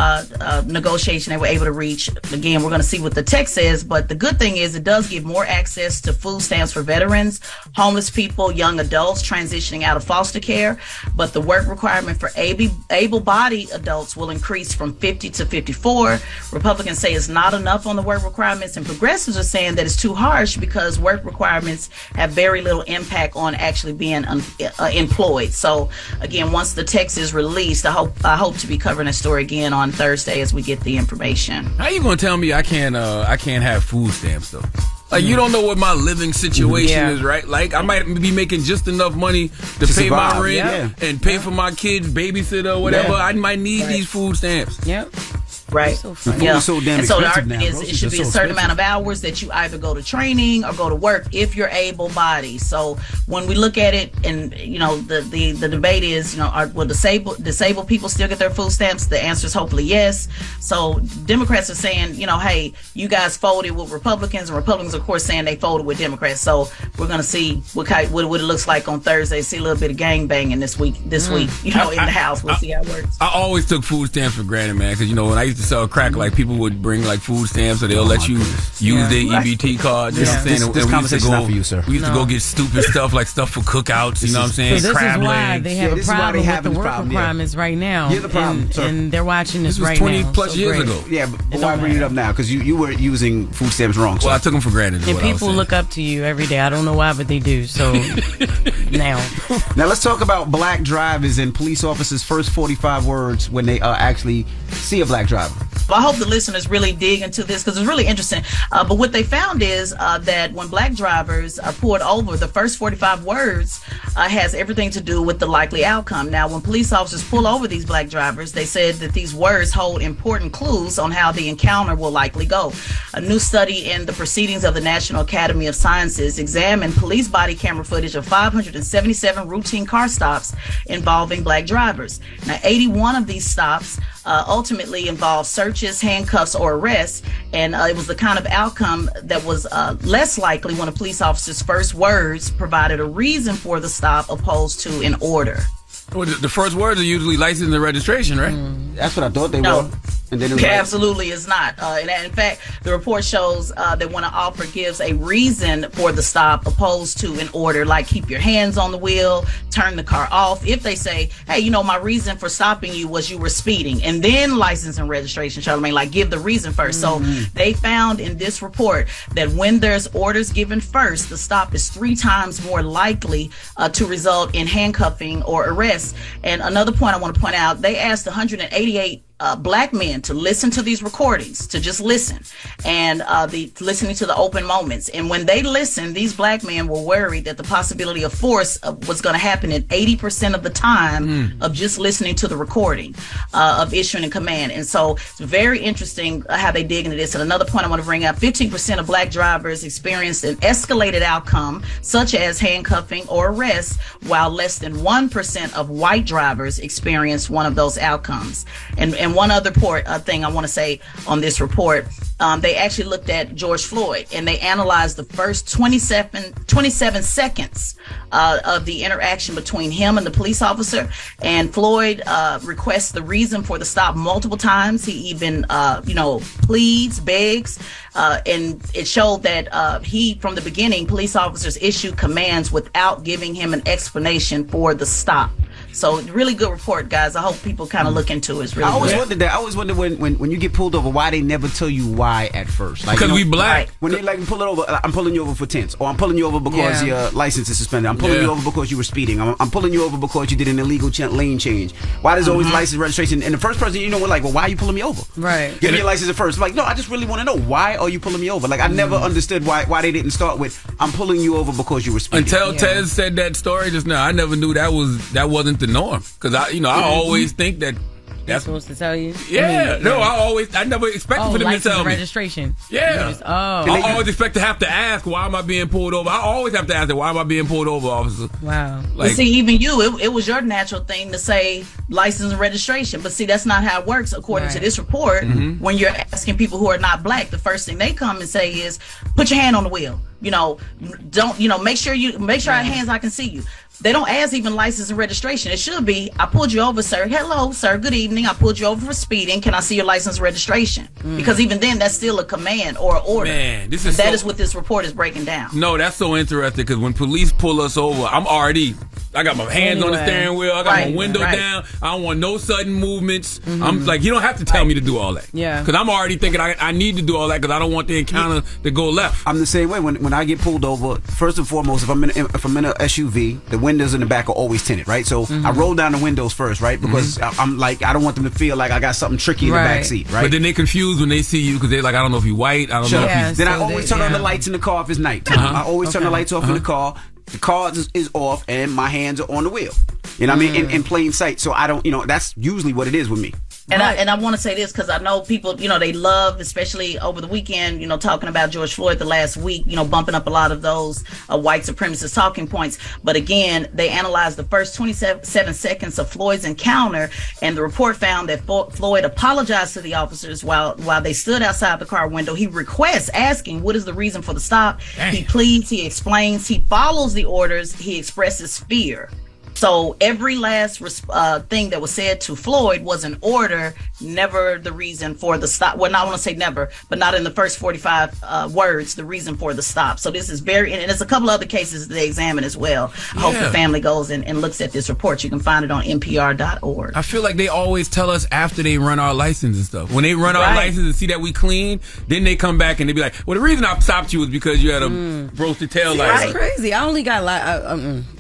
negotiation they were able to reach, again, we're going to see what the text says, but the good thing is it does give more access to food stamps for veterans, homeless people, young adults transitioning out of foster care, but the work requirement for able-bodied adults will increase from 50 to 54. Republicans say it's not enough on the work requirements, and progressives are saying that it's too harsh because work requirements have very little impact on actually being employed. So again, once the text is released, I hope to be covering a story again on Thursday as we get the information. How you gonna tell me I can't have food stamps though? Like, you don't know what my living situation is, right? Like, I might be making just enough money to pay my rent and pay for my kids' babysitter or whatever. I might need these food stamps. Yep. Right. So so damn and so the expensive argument now. is it should be a certain amount of hours that you either go to training or go to work if you're able-bodied. So when we look at it, and the debate is, will disabled people still get their food stamps? The answer is hopefully yes. So Democrats are saying, hey, you guys folded with Republicans, and Republicans, of course, saying they folded with Democrats. So we're gonna see what it looks like on Thursday. See a little bit of gang banging this week. In the House. We'll see how it works. I always took food stamps for granted, man, because when I used to to sell crack, like people would bring like food stamps, or they'll let you use their EBT card. You know what I'm saying? This conversation's not for you, sir. We used to go get stupid stuff like stuff for cookouts. You know what I'm saying? So this Crab is why legs. they have a problem with the work requirements right now. You're the problem, sir. And they're watching this right 20 now. plus years ago. Yeah, but why bring it up now? Because you were using food stamps wrong. Well, I took them for granted. And people look up to you every day. I don't know why, but they do. So now let's talk about black drivers and police officers' first 45 words when they actually see a black driver. Well, I hope the listeners really dig into this because it's really interesting. But what they found is that when black drivers are pulled over, the first 45 words has everything to do with the likely outcome. Now, when police officers pull over these black drivers, they said that these words hold important clues on how the encounter will likely go. A new study in the Proceedings of the National Academy of Sciences examined police body camera footage of 577 routine car stops involving black drivers. Now, 81 of these stops ultimately involved searches, handcuffs, or arrests, and it was the kind of outcome that was less likely when a police officer's first words provided a reason for the stop opposed to an order. Well, the first words are usually license and registration, right? That's what I thought they No. were. And then it was Absolutely is not. And in fact, the report shows that when an officer gives a reason for the stop opposed to an order, like keep your hands on the wheel, turn the car off. If they say, hey, you know, my reason for stopping you was you were speeding, and then license and registration, Charlamagne, like give the reason first. So they found in this report that when there's orders given first, the stop is 3 times more likely to result in handcuffing or arrest. And another point I want to point out, they asked 188 black men to listen to these recordings, to just listen, and listening to the open moments. And when they listened, these black men were worried that the possibility of force was going to happen in 80% of the time of just listening to the recording of issuing a command. And so it's very interesting how they dig into this. And another point I want to bring up, 15% of black drivers experienced an escalated outcome, such as handcuffing or arrest, while less than 1% of white drivers experienced one of those outcomes. And one other thing I want to say on this report, they actually looked at George Floyd, and they analyzed the first 27 seconds of the interaction between him and the police officer. And Floyd requests the reason for the stop multiple times. He even, pleads, begs, and it showed that from the beginning, police officers issued commands without giving him an explanation for the stop. So really good report, guys. I hope people kind of look into it. It's really I always good. wondered that. I always wonder when you get pulled over, why they never tell you why at first. Like, because we black. When they pull it over, I'm pulling you over for tents, or I'm pulling you over because your license is suspended. I'm pulling you over because you were speeding. I'm pulling you over because you did an illegal lane change. Why does always license registration? And the first person we're like, well, why are you pulling me over? Right. Give me your license at first. Like, no, I just really want to know, why are you pulling me over? Like, I never understood why they didn't start with, I'm pulling you over because you were speeding. Until Tez said that story just now, I never knew that wasn't the norm. Because I always think that that's supposed to tell you. Yeah, I never expected for them to tell me. Registration. Yeah. I always expect to have to ask, why am I being pulled over? I always have to ask that, why am I being pulled over, officer? Wow. But see, even you, it was your natural thing to say license and registration. But see, that's not how it works according to this report. When you're asking people who are not black, the first thing they come and say is, put your hand on the wheel. Make sure I have hands, I can see you. They don't ask even license and registration. It should be, I pulled you over, sir. Hello, sir. Good evening. I pulled you over for speeding. Can I see your license and registration? Because even then, that's still a command or an order. Man, that is what this report is breaking down. No, that's so interesting because when police pull us over, I got my hands on the steering wheel. I got my window down. I don't want no sudden movements. I'm like, you don't have to tell me to do all that. Yeah. Because I'm already thinking I need to do all that because I don't want the encounter to go left. I'm the same way. When I get pulled over, first and foremost, if I'm in a SUV, the windows in the back are always tinted, right? So I roll down the windows first, right? Because I'm like, I don't want them to feel like I got something tricky in the back seat, right? But then they confused when they see you because they're like, I don't know if you white. I don't know if you. Then I always turn on the lights in the car if it's nighttime. I always turn the lights off in the car. The car is off and my hands are on the wheel. You know what I mean? In plain sight. So I don't, that's usually what it is with me. And I want to say this because I know people, they love, especially over the weekend, talking about George Floyd the last week, bumping up a lot of those white supremacist talking points. But again, they analyzed the first 27 seconds of Floyd's encounter, and the report found that Floyd apologized to the officers while they stood outside the car window. He requests, asking, what is the reason for the stop? Dang. He pleads, he explains, he follows the orders, he expresses fear. So every last thing that was said to Floyd was an order, never the reason for the stop. Well, I want to say never, but not in the first 45 words, the reason for the stop. So this is very, and there's a couple other cases they examine as well. I hope the family goes and looks at this report. You can find it on NPR.org. I feel like they always tell us after they run our license and stuff. When they run our license and see that we clean, then they come back and they be like, well, the reason I stopped you was because you had a roasted tail light. That's crazy. I only got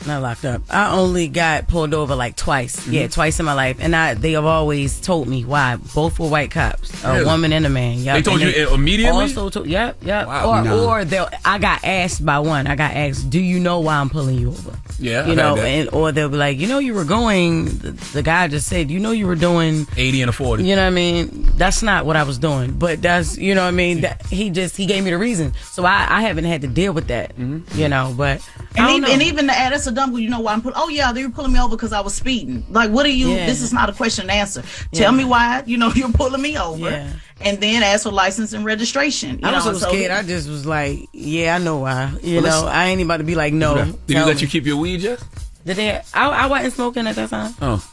not locked up. I only got pulled over like twice. Yeah, twice in my life. And they have always told me why. Both were white cops, a woman and a man. Yep. They told you immediately? Also yep. Wow. Or I got asked by one. I got asked, do you know why I'm pulling you over? Yeah, you know, or they'll be like, you were going. The guy just said, you were doing 80 and a 40. You know what I mean? That's not what I was doing, but that's he gave me the reason, so I haven't had to deal with that. You know, but and even the that's a dumb. You know why I'm pulling? Oh yeah, they were pulling me over because I was speeding. Like, what are you? Yeah. This is not a question and answer. Tell me why. You're pulling me over. Yeah. And then ask for license and registration. I was so scared. I just was like, I know why. I ain't about to be like, no. Did he let you keep your weed, Jess? Did they? I wasn't smoking at that time. Oh.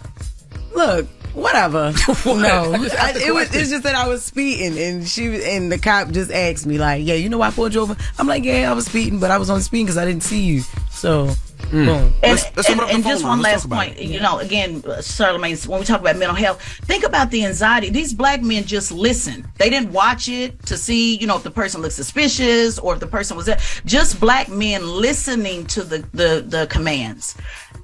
Look, whatever. No, it's just that I was speeding, and the cop just asked me like, "Yeah, you know why I pulled you over?" I'm like, "Yeah, I was speeding, but I was only speeding because I didn't see you." So, boom. And just one last point, again, Charlamagne, when we talk about mental health, think about the anxiety. These black men just listen. They didn't watch it to see, if the person looked suspicious or if the person was there. Just black men listening to the commands.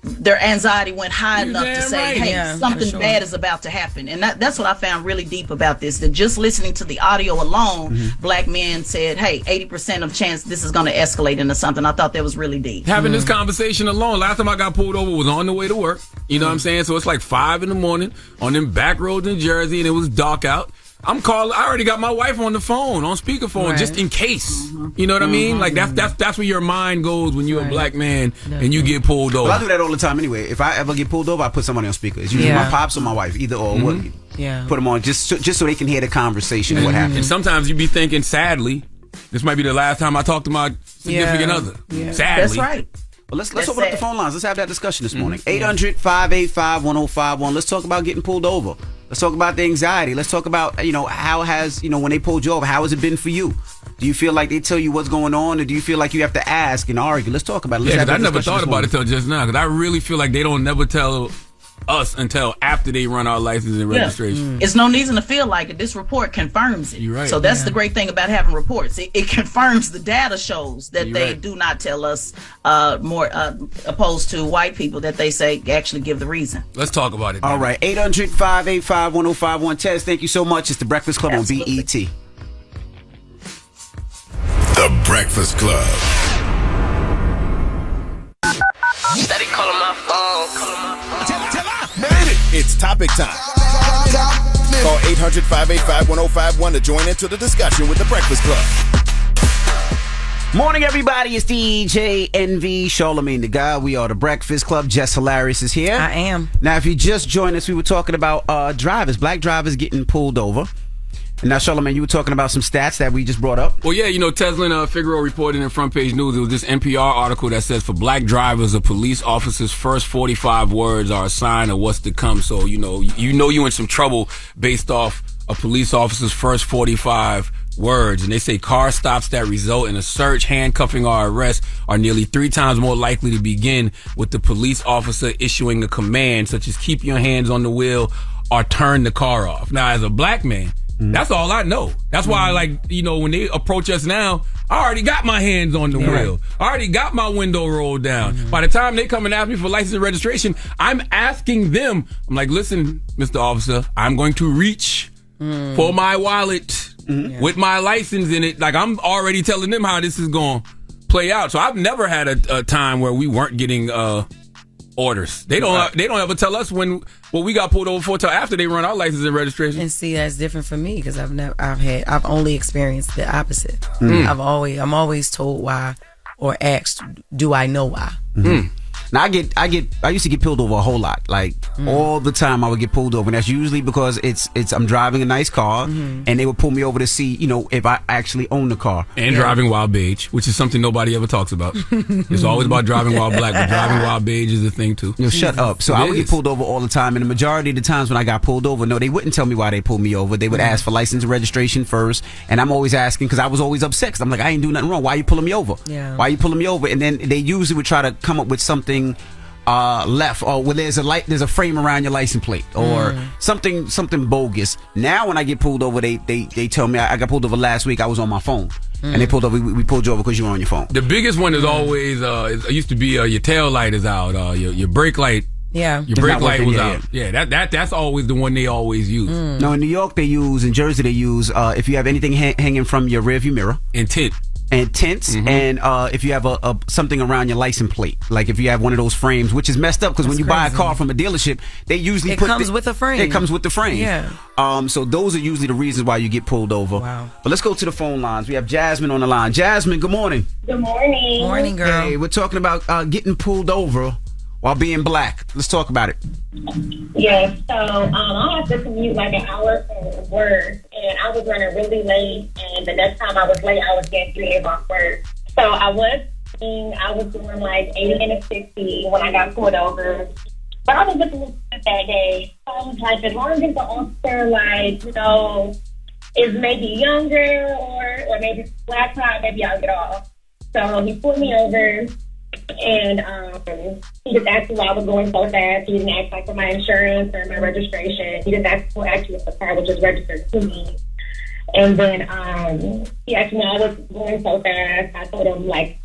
Their anxiety went high enough to say, something bad is about to happen. And that's what I found really deep about this, that just listening to the audio alone, black men said, hey, 80% of chance this is going to escalate into something. I thought that was really deep. Having this conversation alone, last time I got pulled over was on the way to work. You know what I'm saying? So it's like 5 a.m. on them back roads in Jersey, and it was dark out. I already got my wife on the phone, on speakerphone, just in case. You know what I mean? Like that's where your mind goes when you're a black man and you get pulled over. Well, I do that all the time anyway. If I ever get pulled over, I put somebody on speaker. It's usually my pops or my wife, either or. Put them on just so they can hear the conversation and what happened. And sometimes you be thinking, sadly, this might be the last time I talk to my significant other. Yeah. Sadly. That's right. Well, let's open up the phone lines. Let's have that discussion this morning. 800-585-1051. Let's talk about getting pulled over. Let's talk about the anxiety. Let's talk about, how has, when they pulled you over, how has it been for you? Do you feel like they tell you what's going on, or do you feel like you have to ask and argue? Let's talk about it. Because I never thought about it till just now, because I really feel like they don't never tell us until after they run our license and registration. It's no reason to feel like it. This report confirms it. You're right. So that's the great thing about having reports. It confirms the data shows that they do not tell us more opposed to white people that they say actually give the reason. Let's talk about it. All right. 800-585-1051. Tez, thank you so much. It's The Breakfast Club on BET. The Breakfast Club. Steady calling my phone. It's topic time. Call 800-585-1051 to join into the discussion with The Breakfast Club. Morning, everybody. It's DJ NV, Charlamagne the Guy. We are The Breakfast Club. Jess Hilarious is here. I am. Now, if you just joined us, we were talking about black drivers getting pulled over. And now, Charlamagne, you were talking about some stats that we just brought up. Well, yeah, Tesla and Figaro reported in Front Page News. It was this NPR article that says for black drivers, a police officer's first 45 words are a sign of what's to come. So, you're in some trouble based off a police officer's first 45 words. And they say car stops that result in a search, handcuffing, or arrest are nearly 3 times more likely to begin with the police officer issuing a command, such as keep your hands on the wheel or turn the car off. Now, as a black man, that's all I know. That's why, when they approach us now, I already got my hands on the wheel. I already got my window rolled down. By the time they come and ask me for license and registration, I'm asking them, I'm like, listen, Mr. Officer, I'm going to reach for my wallet with my license in it. Like, I'm already telling them how this is going to play out. So I've never had a time where we weren't getting orders. They don't ever tell us what we got pulled over for till after they run our license and registration. And see, that's different for me because I've only experienced the opposite. I'm always told why or asked, do I know why? Now, Now I used to get pulled over a whole lot, like all the time. I would get pulled over, and that's usually because I'm driving a nice car, and they would pull me over to see, if I actually own the car. And driving while beige, which is something nobody ever talks about. It's always about driving while black, but driving while beige is a thing too. Shut up. So I would get pulled over all the time, and the majority of the times when I got pulled over, no, they wouldn't tell me why they pulled me over. They would ask for license and registration first, and I'm always asking because I was always upset. Cause I'm like, I ain't doing nothing wrong. Why are you pulling me over? Yeah. Why are you pulling me over? And then they usually would try to come up with something left, or there's a frame around your license plate, or something bogus. Now when I get pulled over, they tell me I got pulled over last week. I was on my phone, and they pulled over. We pulled you over because you were on your phone. The biggest one is always it used to be your tail light is out, your brake light. Yeah, your brake light was out. Yeah, that's always the one they always use. No, in New York they use, in Jersey they use, if you have anything hanging from your rearview mirror, tints, and if you have a something around your license plate, like if you have one of those frames, which is messed up because when you buy a car from a dealership, they usually comes with a frame. It comes with the frame. Yeah. So those are usually the reasons why you get pulled over. Wow. But let's go to the phone lines. We have Jasmine on the line. Jasmine, good morning. Good morning. Morning, girl. Hey, we're talking about getting pulled over while being black. Let's talk about it. Yes, so I have to commute like an hour from work, and I was running really late, and the next time I was late, I was getting 3 days off work. So I was doing like 80 minutes 60 when I got pulled over. But I was just a little bit that day. So I was like, as long as the officer, like, is maybe younger or maybe black tie, maybe I'll get off. So he pulled me over. And he just asked me why I was going so fast. He didn't ask like for my insurance or my registration. He just asked for actually if the car was just registered to me. And then he asked me why I was going so fast. I told him I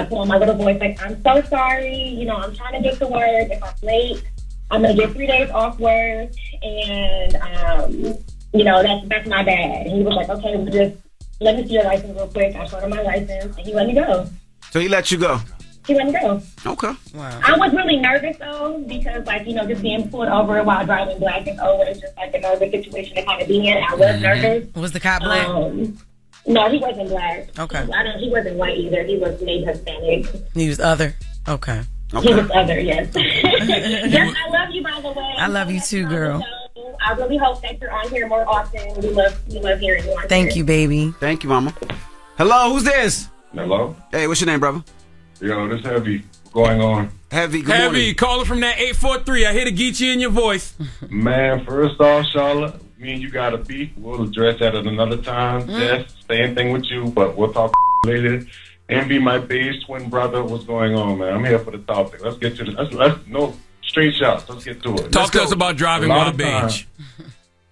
put on my little voice like, I'm so sorry. I'm trying to get to work. If I'm late, I'm gonna get 3 days off work. And that's my bad. And he was like, okay, well, just let me see your license real quick. I showed him my license, and he let me go. So he let you go. He let me go. Okay. Wow. I was really nervous though because just being pulled over while driving black is always just like a nervous situation to kind of be in. I was nervous. Was the cop black? No, he wasn't black. Okay. He wasn't white either. He was maybe Hispanic. He was other. Okay. He was other. Yes. Yes, I love you by the way. I love you too, girl. I really hope that you're on here more often. We love hearing you on Thank you, baby. Thank you, mama. Hello, who's this? Hello. Hey, what's your name, brother? Yo, this Heavy going on. Heavy, good morning. Caller from that 843. I hear the Geechee in your voice. Man, first off, Charlotte, me and you got a beef. We'll address that at another time. Jess, same thing with you, but we'll talk later. Envy, my beige twin brother, what's going on, man? I'm here for the topic. Let's get to this. Let's no straight shots. Let's get to it. Talk to us about driving while beige.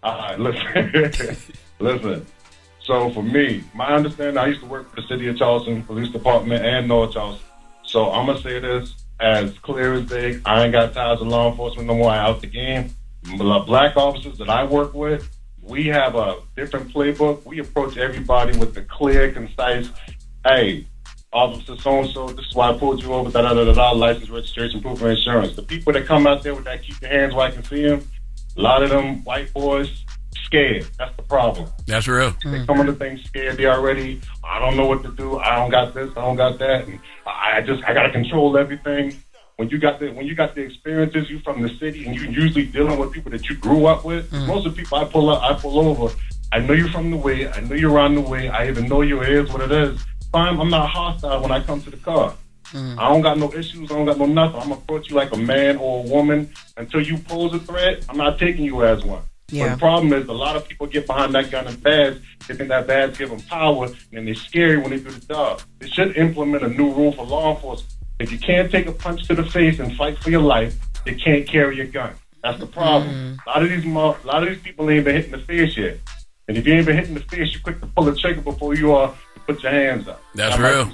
All right, listen. Listen. So for me, my understanding, I used to work for the City of Charleston Police Department and North Charleston. So I'm going to say this as clear as day. I ain't got ties to law enforcement no more. I out the game. The black officers that I work with, we have a different playbook. We approach everybody with the clear, concise, hey, officer so-and-so, this is why I pulled you over, da-da-da-da-da, license, registration, proof of insurance. The people that come out there with that keep your hands where I can see them, a lot of them white boys, scared. That's the problem. That's real. They come into things scared. They already, I don't know what to do. I don't got this. I don't got that. And I got to control everything. When you got the experiences, you from the city, and you usually dealing with people that you grew up with. Most of the people I pull over. I know you're from the way. I know you're on the way. I even know you. It is what it is. Fine. I'm not hostile when I come to the car. I don't got no issues. I don't got no nothing. I'm gonna approach you like a man or a woman until you pose a threat. I'm not taking you as one. Yeah. But the problem is a lot of people get behind that gun and badge. They think that badge give them power, and they're scary when they do the job. They should implement a new rule for law enforcement. If you can't take a punch to the face and fight for your life, you can't carry a gun. That's the problem. A lot of these people ain't been hit in the face yet. And if you ain't been hit in the face, you're quick to pull the trigger before you are to put your hands up. That's real.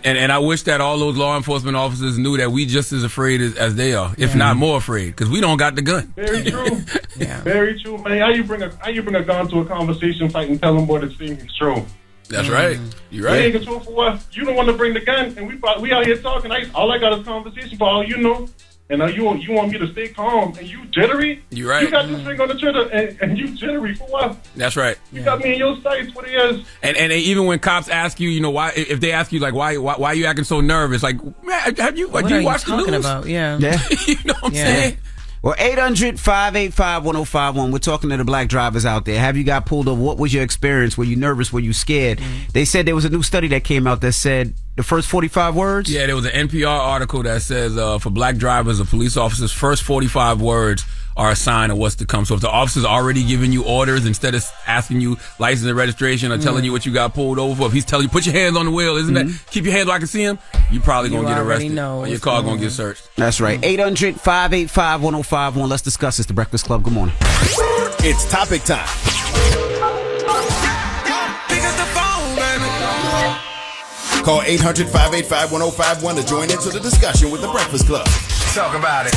And I wish that all those law enforcement officers knew that we just as afraid as they are, if not more afraid, because we don't got the gun. Very true. Very true, man. How you bring a gun to a conversation fight and tell them what it's in control? That's right. You're right. You ain't control for what? You don't want to bring the gun, and we out here talking. All I got is conversation for all you know. And you want me to stay calm, and you jittery? You're right. You got this thing on the trigger, and you jittery for what? That's right. You got me in your sights. What it is? And even when cops ask you, why, if they ask you like why are you acting so nervous? Like, man, have you What do are you you watch the talking news? about? Yeah. You know what I'm saying? Well, 800-585-1051. We're talking to the black drivers out there. Have you got pulled over? What was your experience? Were you nervous? Were you scared? They said there was a new study that came out that said the first 45 words. Yeah, there was an NPR article that says for black drivers, a police officer's first 45 words are a sign of what's to come. So if the officer's already giving you orders instead of asking you license and registration or telling you what you got pulled over, if he's telling you put your hands on the wheel, isn't that keep your hands where I can see him, you probably gonna get arrested or your car gonna get searched. That's right. 800-585-1051. Let's discuss this. The Breakfast Club. Good morning. It's topic time. Call 800-585-1051 to join into the discussion with the Breakfast Club. Talk about it.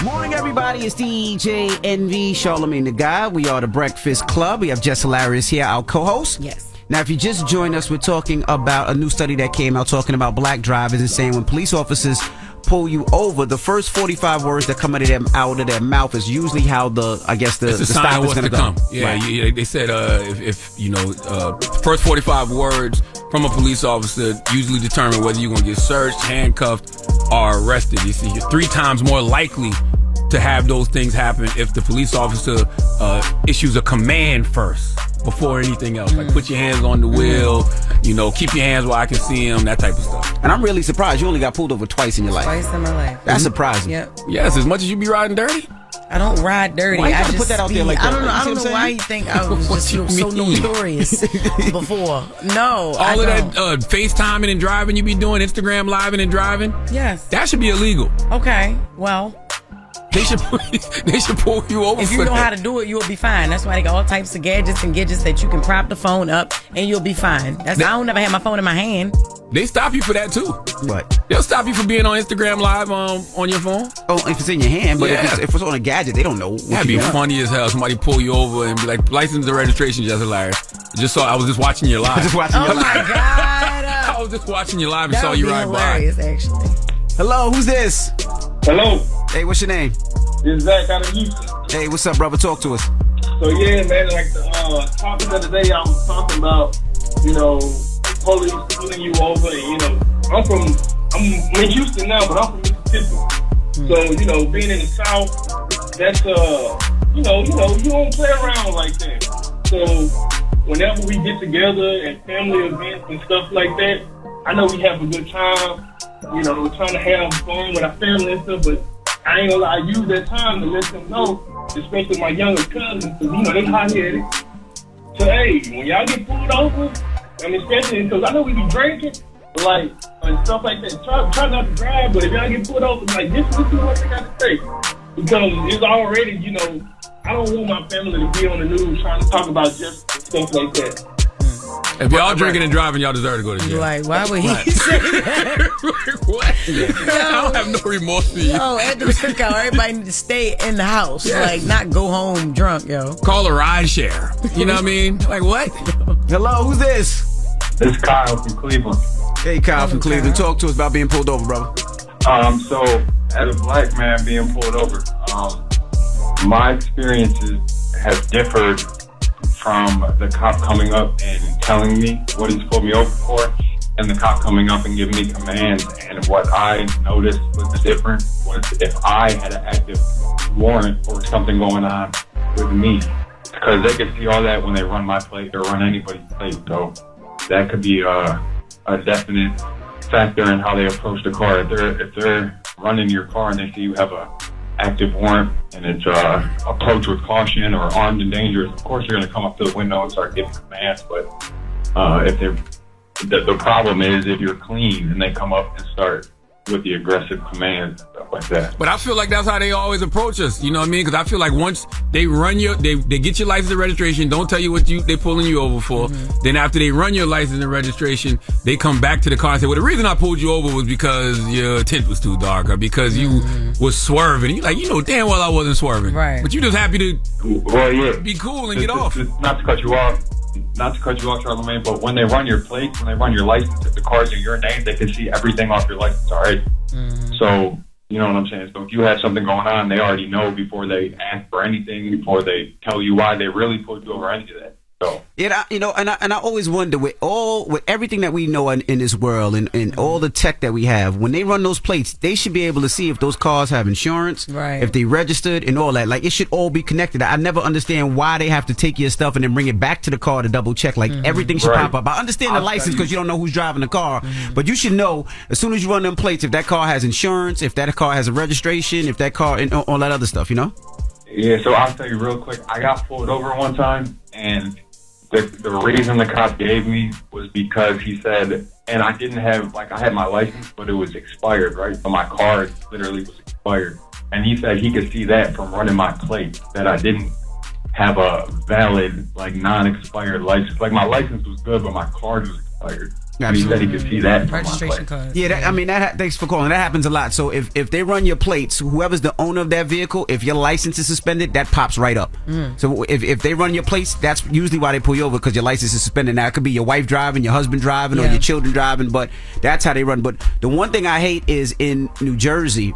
Morning, everybody. It's DJ Envy, Charlamagne the Guy. We are the Breakfast Club. We have Jess Hilarious here, our co-host. Yes. Now, if you just joined us, we're talking about a new study that came out talking about black drivers and saying when police officers pull you over, the first 45 words that come out of their mouth is usually how the stop is going to go. Yeah, right. they said if first 45 words from a police officer usually determine whether you're going to get searched, handcuffed, or arrested. You see, you're 3 times more likely to have those things happen if the police officer issues a command first before anything else. Like put your hands on the wheel, keep your hands where I can see them, that type of stuff. And I'm really surprised you only got pulled over twice in your life. Twice in my life. That's surprising. Yep. Yes, as much as you be riding dirty. I don't ride dirty. Why you I gotta just put that out there speed. like that? I don't know why you think I was just so notorious before. No, all of that FaceTiming and driving you be doing, Instagram living and driving. Yes, that should be illegal. Okay, well, they should pull you over. If you know how to do it, you'll be fine. That's why they got all types of gadgets that you can prop the phone up and you'll be fine. I don't never have my phone in my hand. They stop you for that too. What? They'll stop you for being on Instagram Live on your phone. Oh, if it's in your hand, but if it's on a gadget, they don't know. That'd be funny as hell. Somebody pull you over and be like, license and registration, Jess Hilarious. I was just watching your live. Oh my God. I was just watching your live and saw you ride by. Actually. Hello, who's this? Hello. Hey, what's your name? It's Zach out of Houston. Hey, what's up, brother? Talk to us. So yeah, man, like the topic of the day, I was talking about, police pulling you over, and I'm in Houston now, but I'm from Mississippi. So being in the South, that's you don't play around like that. So whenever we get together and family events and stuff like that, I know we have a good time. We're trying to have fun with our family and stuff, but I ain't gonna lie, I use that time to let them know, especially my younger cousins, because they hot-headed. So hey, when y'all get pulled over, and especially because I know we be drinking, and stuff like that. Try not to drive, but if y'all get pulled over, just listen to what they got to say. Because it's already, I don't want my family to be on the news trying to talk about just stuff like that. If y'all drinking and driving, y'all deserve to go to jail. Like, why would he say that? What? I don't have no remorse for you. Yo, at the cookout, everybody need to stay in the house. Yes. Not go home drunk, yo. Call a ride share. You know what I mean? Like, what? Hello, who's this? This is Kyle from Cleveland. Hey, Kyle from Cleveland. Talk to us about being pulled over, brother. So, as a black man being pulled over, my experiences have differed from the cop coming up and telling me what he's pulled me over for, and the cop coming up and giving me commands. And what I noticed was the difference was if I had an active warrant or something going on with me, because they could see all that when they run my plate or run anybody's plate. So that could be a definite factor in how they approach the car. If they're running your car and they see you have a active warrant and it's approach with caution or armed and dangerous, of course you're going to come up to the window and start giving commands. But if the problem is if you're clean and they come up and start with the aggressive commands and stuff like that. But I feel like that's how they always approach us. You know what I mean? Because I feel like once they run they get your license and registration, don't tell you what they pulling you over for. Mm-hmm. Then after they run your license and registration, they come back to the car and say, well, the reason I pulled you over was because your tint was too dark or because you was swerving. And you're like, damn well I wasn't swerving. Right. But you just happy to be cool and get off. Not to cut you off, Charlamagne, but when they run your plates, when they run your license, if the car's in your name, they can see everything off your license, all right? Mm-hmm. So You know what I'm saying? So if you have something going on, they already know before they ask for anything, before they tell you why they really pulled you over, any of that. So yeah, you know, and I always wonder with everything that we know in this world and all the tech that we have, when they run those plates, they should be able to see if those cars have insurance, right? If they registered and all that. Like it should all be connected. I never understand why they have to take your stuff and then bring it back to the car to double check. Like everything should pop up. I understand the license because you don't know who's driving the car, but you should know as soon as you run them plates if that car has insurance, if that car has a registration, if that car and all that other stuff. You know? Yeah. So I'll tell you real quick. I got pulled over one time and. The reason the cop gave me was because he said, and I didn't have, like, I had my license, but it was expired, right? So my card literally was expired. And he said he could see that from running my plate, that I didn't have a valid, like, non-expired license. Like, my license was good, but my card was expired. And he said he could see that from my plate. Card. Yeah, thanks for calling. That happens a lot. So if they run your plates, whoever's the owner of that vehicle, if your license is suspended, that pops right up. So if they run your plates, that's usually why they pull you over, because your license is suspended. Now it could be your wife driving, your husband driving, or your children driving, but that's how they run. But the one thing I hate is in New Jersey,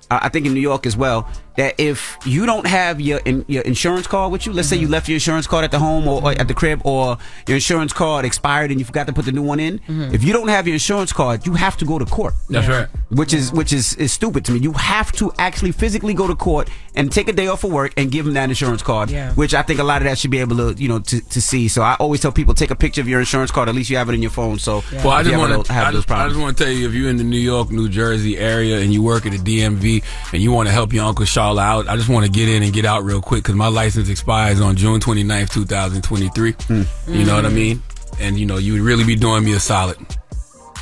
I think in New York as well, that if you don't have your insurance card with you, let's say you left your insurance card at the home or at the crib, or your insurance card expired and you forgot to put the new one in, if you don't have your insurance card, you have to go to court. That's right. Which is stupid to me. You have to actually physically go to court and take a day off of work and give them that insurance card, which I think a lot of that should be able to, to see. So I always tell people, take a picture of your insurance card. At least you have it in your phone. So well, I just want to tell you, if you're in the New York, New Jersey area and you work at a DMV and you want to help your Uncle Charla out, I just want to get in and get out real quick because my license expires on June 29th, 2023. You know what I mean? And, you would really be doing me a solid.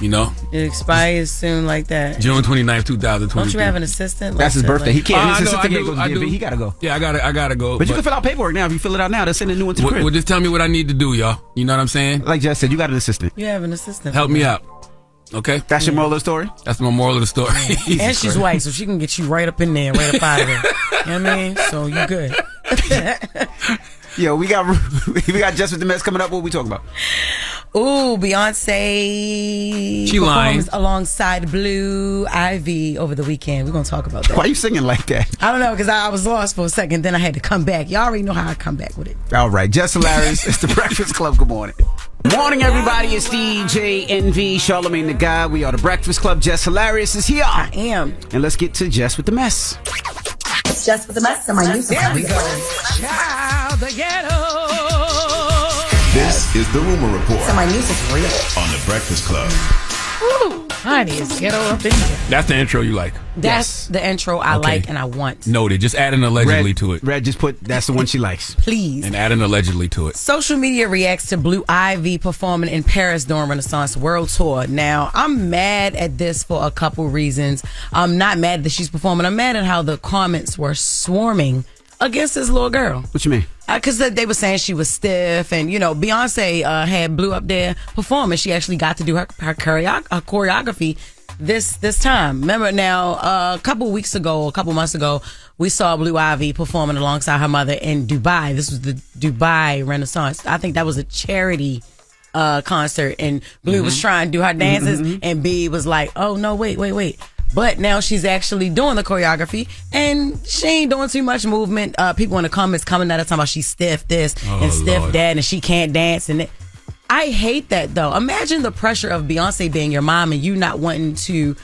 It expires soon like that. June 29th, 2023. Don't you have an assistant? That's his birthday. He can't. His assistant can't go to DMV. He got to go. Yeah, I gotta go. But you can fill out paperwork now. If you fill it out now, they'll send a new one to the crib. Well, just tell me what I need to do, y'all. You know what I'm saying? Like Jess said, you got an assistant. You have an assistant. Help me out. Okay? That's your moral of the story? That's my moral of the story. And she's white, so she can get you right up in there, right up out of there. You know what I mean? So you good. Yo, we got Jess with the Mess coming up. What we talking about? Ooh, Beyonce performs alongside Blue Ivy over the weekend. We're going to talk about that. Why are you singing like that? I don't know, because I was lost for a second. Then I had to come back. Y'all already know how I come back with it. All right. Jess Hilarious. It's the Breakfast Club. Good morning. Morning, everybody. It's DJ NV, Charlamagne the Guy. We are the Breakfast Club. Jess Hilarious is here. I am. And let's get to Jess with the Mess. It's Jess with the Mess on my music. There we go. Child, the ghetto. This is the Rumor Report. So my news is real. On the Breakfast Club. Woo, honey, it's ghetto up in here. That's the intro you like. That's the intro I like and I want. Noted. Just add an allegedly to it. Red, just put that's the one she likes. Please. And add an allegedly to it. Social media reacts to Blue Ivy performing in Paris during Renaissance World Tour. Now, I'm mad at this for a couple reasons. I'm not mad that she's performing. I'm mad at how the comments were swarming against this little girl. What you mean? Because they were saying she was stiff, and Beyonce had Blue up there performing. She actually got to do her choreography this time. Remember now, a couple months ago, we saw Blue Ivy performing alongside her mother in Dubai. This was the Dubai Renaissance. I think that was a charity concert, and Blue was trying to do her dances, and B was like, "Oh no, wait." But now she's actually doing the choreography, and she ain't doing too much movement. People in the comments coming at her talking about she's stiff this and stiff that, and she can't dance. And I hate that, though. Imagine the pressure of Beyonce being your mom and you not wanting to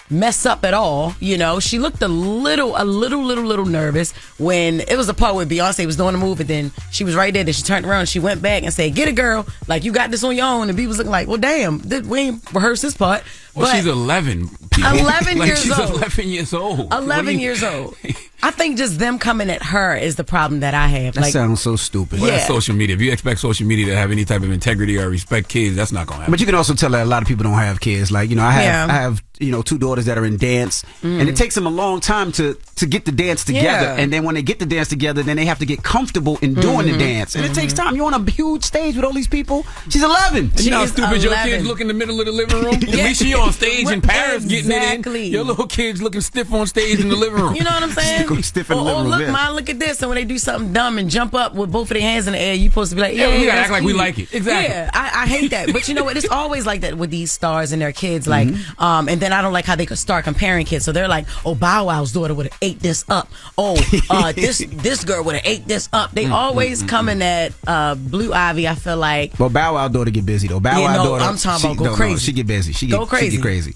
mess up at all. She looked a little nervous when it was a part where Beyonce was doing the move, and then she was right there. Then she turned around and she went back and said, "Get it, girl! Like you got this on your own." And B was looking like, "Well, damn, we ain't rehearsed this part." Well, she's 11. 11 years she's old. 11 years old. 11 years old. I think just them coming at her is the problem that I have. That sounds so stupid. Well, that's social media. If you expect social media to have any type of integrity or respect kids, that's not going to happen. But you can also tell that a lot of people don't have kids. Like, I have two daughters that are in dance, and it takes them a long time to get the dance together. And then when they get the dance together, then they have to get comfortable in doing the dance. And it takes time. You're on a huge stage with all these people. She's 11. You know how stupid 11. Your kids look in the middle of the living room? At least she on on stage in Paris getting it Exactly. in. Your little kids looking stiff on stage in the living room. You know what I'm saying? Stiff in the living room, look, yeah. mom, look at this. And when they do something dumb and jump up with both of their hands in the air, you supposed to be like, Yeah, yeah, we gotta that's act like we cute. like it. Exactly. Yeah, I hate that. But you know what? It's always like that with these stars and their kids. Like, and then I don't like how they could start comparing kids. So they're like, oh, Bow Wow's daughter would have ate this up. Oh, this girl would have ate this up. They always coming at Blue Ivy. I feel like. Well, Bow Wow daughter get busy though. Bow Yeah, Wow no, daughter. I'm talking about go crazy. She get busy. She Go crazy. get crazy.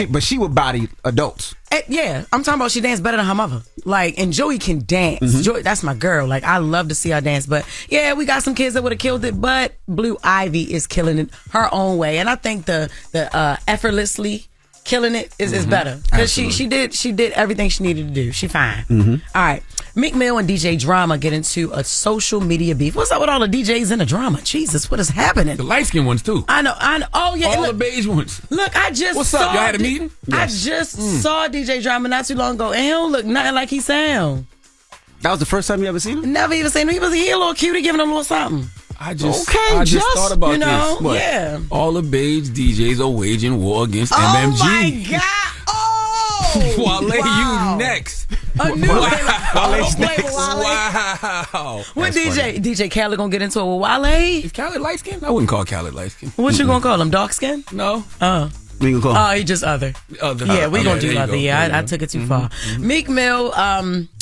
But she would body adults. Yeah, I'm talking about she danced better than her mother. Like, and Joey can dance. Joey, that's my girl. Like, I love to see her dance. But yeah, we got some kids that would have killed it. But Blue Ivy is killing it her own way, and I think the effortlessly killing it is better because she did everything she needed to do. She fine. All right, Meek Mill and DJ Drama get into a social media beef. What's up with all the DJs in the drama? Jesus, what is happening? The light skinned ones too. I know. Oh yeah, all look, the beige ones. Look, I just What's saw up? Y'all had a meeting? I just saw DJ Drama not too long ago, and he don't look nothing like he sound. That was the first time you ever seen him? Never even seen him. He was a little cutie, giving him a little something. I just Just, thought about you know, this. What? yeah. All the beige DJs are waging war against MMG. Oh my God! Oh, Wale, wow. you next. A new Wale's next. Wow. What DJ Khaled gonna get into it with Wale? Is Khaled light skin? I wouldn't call Khaled light skin. What you gonna call him? Dark skin? No. We gonna call him. Oh, he just other. Yeah, we gonna do other. Yeah, I took it too far. Meek Mill,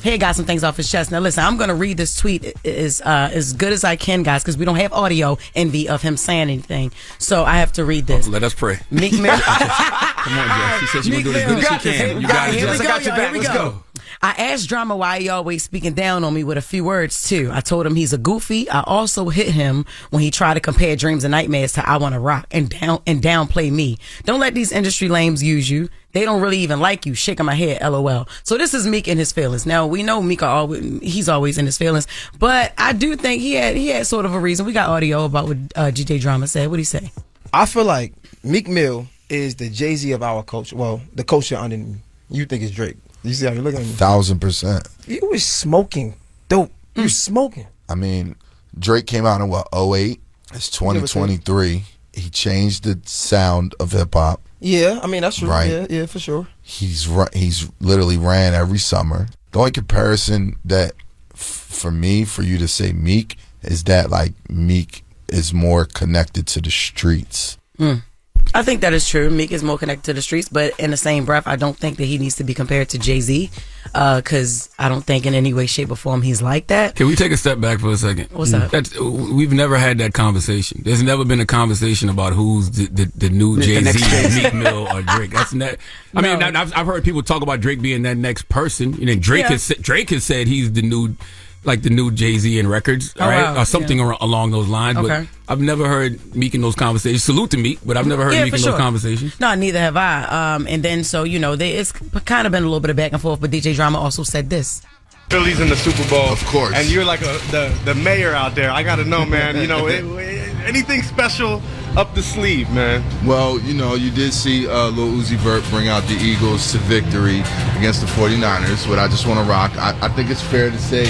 he got some things off his chest. Now listen, I'm gonna read this tweet as good as I can, guys, because we don't have audio envy of him saying anything. So I have to read this. Let us pray. Meek Mill. Come on, Jess. She said she gonna do it as good as she can. You got it, Jess. I got your back. Let's go. I asked Drama why he always speaking down on me with a few words too. I told him he's a goofy. I also hit him when he tried to compare Dreams and Nightmares to I Wanna Rock and downplay me. Don't let these industry lames use you. They don't really even like you. Shaking my head, LOL. So this is Meek in his feelings. Now we know Meek he's always in his feelings, but I do think he had sort of a reason. We got audio about what DJ Drama said. What'd he say? I feel like Meek Mill is the Jay-Z of our culture. Well, the culture under you think it's Drake. You see how you looking at me? 1,000%. You was smoking dope. You was smoking. I mean, Drake came out in what, 2008? It's 2023. He changed the sound of hip hop. Yeah, I mean that's true. Right? Yeah, for sure. He's literally ran every summer. The only comparison that for you to say Meek is that like Meek is more connected to the streets. I think that is true. Meek is more connected to the streets, but in the same breath, I don't think that he needs to be compared to Jay-Z because I don't think in any way, shape, or form he's like that. Can we take a step back for a second? What's up? We've never had that conversation. There's never been a conversation about who's the new Jay-Z, Meek Mill, or Drake. That's not. I mean, I've heard people talk about Drake being that next person. You know, Drake has said he's the new. Like the new Jay-Z in records, right? Wow. Or something along those lines. Okay. But I've never heard Meek in those conversations. Salute to Meek, but I've never heard Meek in those conversations. No, neither have I. And then, so, you know, it's kind of been a little bit of back and forth, but DJ Drama also said this. Philly's in the Super Bowl. Of course. And you're like the mayor out there. I got to know, man, you know, anything special up the sleeve, man? Well, you know, you did see Lil Uzi Vert bring out the Eagles to victory against the 49ers, but I Just Want to Rock. I think it's fair to say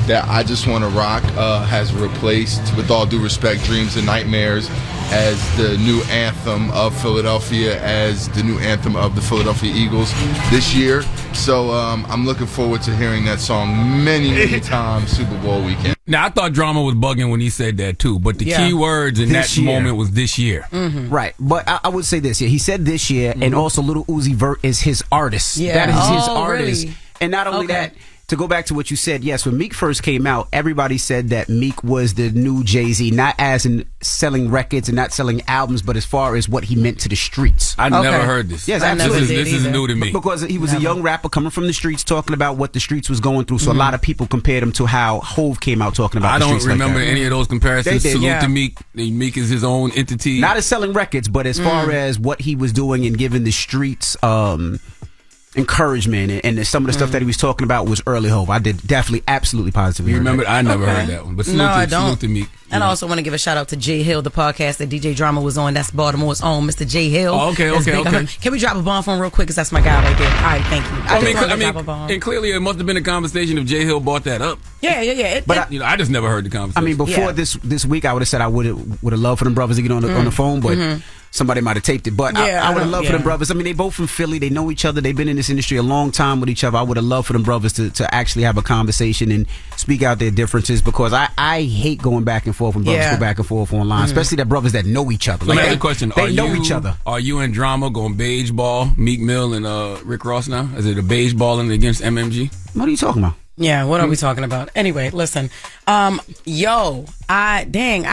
that I Just Want to Rock has replaced, with all due respect, Dreams and Nightmares as the new anthem of Philadelphia, as the new anthem of the Philadelphia Eagles this year. So I'm looking forward to hearing that song many times Super Bowl weekend. Now, I thought Drama was bugging when he said that too, but the key words in that moment was this year. Mm-hmm. Right, but I would say this. Yeah, he said this year, and also Lil Uzi Vert is his artist. Yeah. That is his artist. Really? And not only that, to go back to what you said, yes, when Meek first came out, everybody said that Meek was the new Jay-Z, not as in selling records and not selling albums, but as far as what he meant to the streets. I never heard this. Yes, this is new to me. Because he was a young rapper coming from the streets talking about what the streets was going through, so a lot of people compared him to how Hove came out talking about the streets. I don't remember any of those comparisons. They did, Salute to Meek. Meek is his own entity. Not as selling records, but as far as what he was doing and giving the streets encouragement and some of the stuff that he was talking about was early Hove. I did definitely, absolutely, positively. You remember? I never heard that one. But salute to Meek. And I also want to give a shout out to Jay Hill, the podcast that DJ Drama was on. That's Baltimore's own Mr. Jay Hill. Oh, okay. Can we drop a bomb for him real quick? Because that's my guy right there. All right, thank you. And clearly it must have been a conversation if Jay Hill brought that up. Yeah. But I just never heard the conversation. I mean, before this week, I would have said I would have loved for them brothers to get on the phone, but somebody might have taped it. But I would have loved for them brothers. I mean, they both from Philly. They know each other. They've been in this industry a long time with each other. I would have loved for them brothers to actually have a conversation and speak out their differences, because I hate going back and forth when brothers go back and forth online, especially that brothers that know each other. Let me ask you a question. They know each other. Are you in drama going beige ball, Meek Mill and Rick Ross now? Is it a beige balling against MMG? What are you talking about? Yeah, what are we talking about? Anyway, listen. I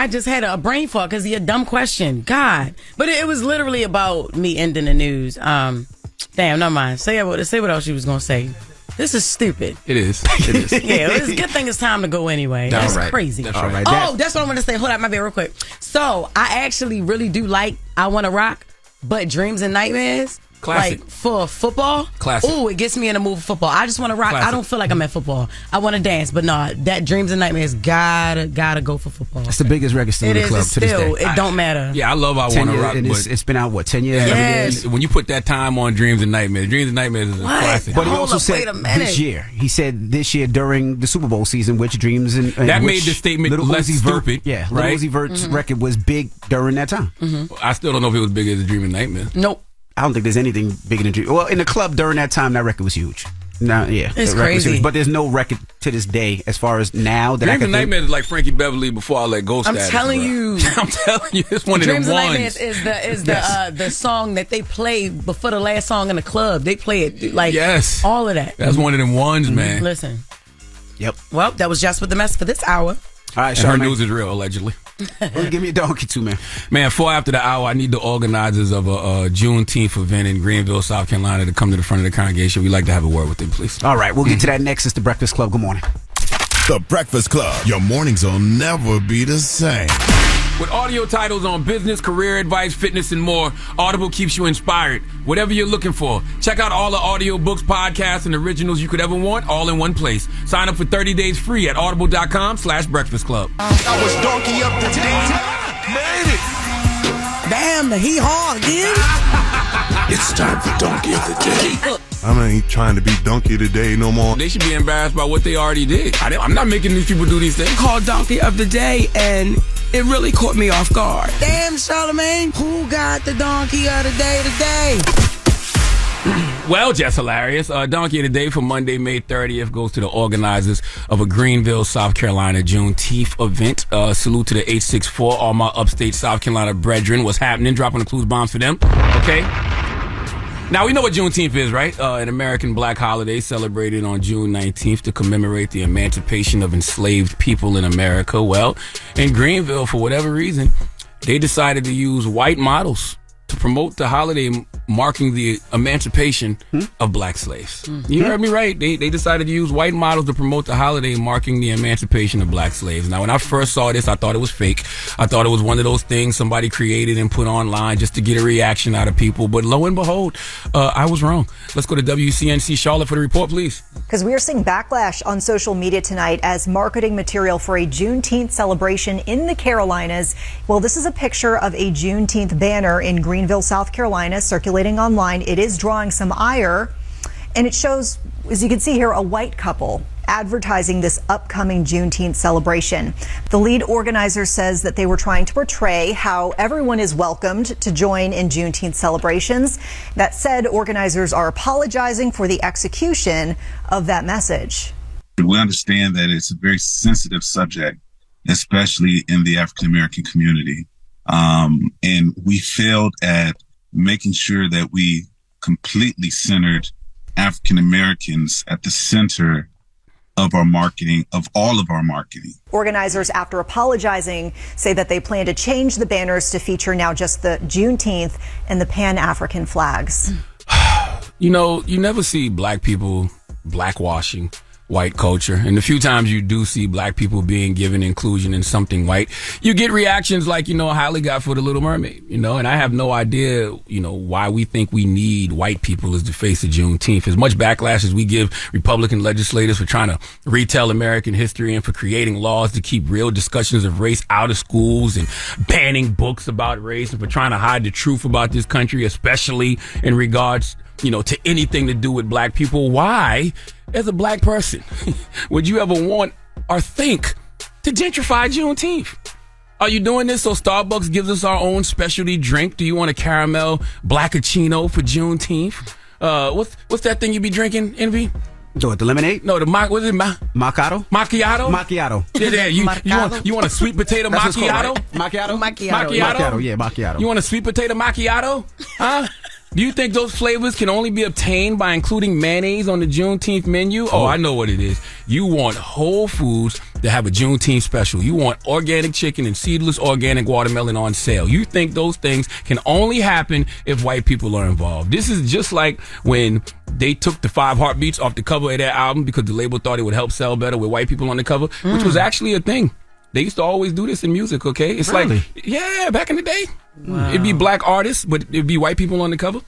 just had a brain fart because of your dumb question. God. But it was literally about me ending the news. Never mind. Say what else you was going to say. This is stupid. It is. Yeah, it's a good thing it's time to go anyway. That's crazy. That's right. That's what I want to say. Hold on, my bad, real quick. So, I actually really do like I Wanna Rock, but Dreams and Nightmares, classic. Like for football, classic. Ooh, it gets me in the mood for football. I just want to rock. Classic. I don't feel like I'm at football. I want to dance, but no, that Dreams and Nightmares gotta go for football. It's the biggest record still in the club to this day. It don't matter. Yeah, I love I Wanna Rock. And it's been out, 10 years? Yes. When you put that time on Dreams and Nightmares is a classic. But he also said this year. He said this year during the Super Bowl season, which Dreams and that made the statement less stupid. Yeah, right? Lil Uzi Vert's record was big during that time. I still don't know if it was big as Dream and Nightmares. Nope. I don't think there's anything bigger than Dream. Well, in the club during that time, that record was huge. No, yeah, it's crazy. But there's no record to this day as far as now that Dreams and Nightmares is like Frankie Beverly before I let go status. I'm telling you, it's one of them ones. Dreams and Nightmares is the song that they play before the last song in the club. They play it like all of that. That's one of them ones, man. Listen. Yep. Well, that was Just With The Mess for this hour. All right, her news is real, allegedly. Well, give me a donkey too, man. Man, 4 after the hour, I need the organizers of a Juneteenth event in Greenville, South Carolina to come to the front of the congregation. We'd like to have a word with them, please. All right, we'll get to that next. It's The Breakfast Club. Good morning. The Breakfast Club. Your mornings will never be the same. With audio titles on business, career advice, fitness, and more, Audible keeps you inspired. Whatever you're looking for, check out all the audiobooks, podcasts, and originals you could ever want, all in one place. Sign up for 30 days free at audible.com/Breakfast Club. I was donkey up the day. Made it. Damn, the hee-haw again. It's time for Donkey of the Day. I ain't trying to be Donkey of the Day no more. They should be embarrassed by what they already did. I'm not making these people do these things. Called Donkey of the Day, and it really caught me off guard. Damn, Charlamagne, who got the Donkey of the Day today? Well, Jess, hilarious. Donkey of the Day for Monday, May 30th goes to the organizers of a Greenville, South Carolina Juneteenth event. Salute to the 864, all my upstate South Carolina brethren. What's happening? Dropping the clues bombs for them. Okay. Now, we know what Juneteenth is, right? An American black holiday celebrated on June 19th to commemorate the emancipation of enslaved people in America. Well, in Greenville, for whatever reason, they decided to use white models to promote the holiday marking the emancipation of black slaves. You heard me right. They decided to use white models to promote the holiday marking the emancipation of black slaves. Now, when I first saw this, I thought it was fake. I thought it was one of those things somebody created and put online just to get a reaction out of people. But lo and behold, I was wrong. Let's go to WCNC Charlotte for the report, please. Because we are seeing backlash on social media tonight as marketing material for a Juneteenth celebration in the Carolinas. Well, this is a picture of a Juneteenth banner in Greenville, South Carolina, circulating online. It is drawing some ire, and it shows, as you can see here, a white couple advertising this upcoming Juneteenth celebration. The lead organizer says that they were trying to portray how everyone is welcomed to join in Juneteenth celebrations. That said, organizers are apologizing for the execution of that message. We understand that it's a very sensitive subject, especially in the African American community. And we failed at making sure that we completely centered African Americans at the center of our marketing, of all of our marketing. Organizers, after apologizing, say that they plan to change the banners to feature now just the Juneteenth and the Pan-African flags. You know, you never see black people blackwashing white culture. And the few times you do see black people being given inclusion in something white, you get reactions like, Halle got for The Little Mermaid, and I have no idea, why we think we need white people as the face of Juneteenth. As much backlash as we give Republican legislators for trying to retell American history and for creating laws to keep real discussions of race out of schools and banning books about race and for trying to hide the truth about this country, especially in regards to anything to do with black people. Why, as a black person, would you ever want or think to gentrify Juneteenth? Are you doing this so Starbucks gives us our own specialty drink? Do you want a caramel blackcino for Juneteenth? What's that thing you be drinking, Envy? The lemonade? No, what is it? Macchiato? Macchiato? Macchiato. Yeah. You want a sweet potato macchiato? Macchiato? Macchiato? Yeah, macchiato. You want a sweet potato macchiato? Huh? Do you think those flavors can only be obtained by including mayonnaise on the Juneteenth menu? Oh, I know what it is. You want Whole Foods to have a Juneteenth special. You want organic chicken and seedless organic watermelon on sale. You think those things can only happen if white people are involved. This is just like when they took the 5 Heartbeats off the cover of their album because the label thought it would help sell better with white people on the cover, which was actually a thing. They used to always do this in music, okay? It's really? Like, back in the day. Wow. It'd be black artists, but it'd be white people on the cover.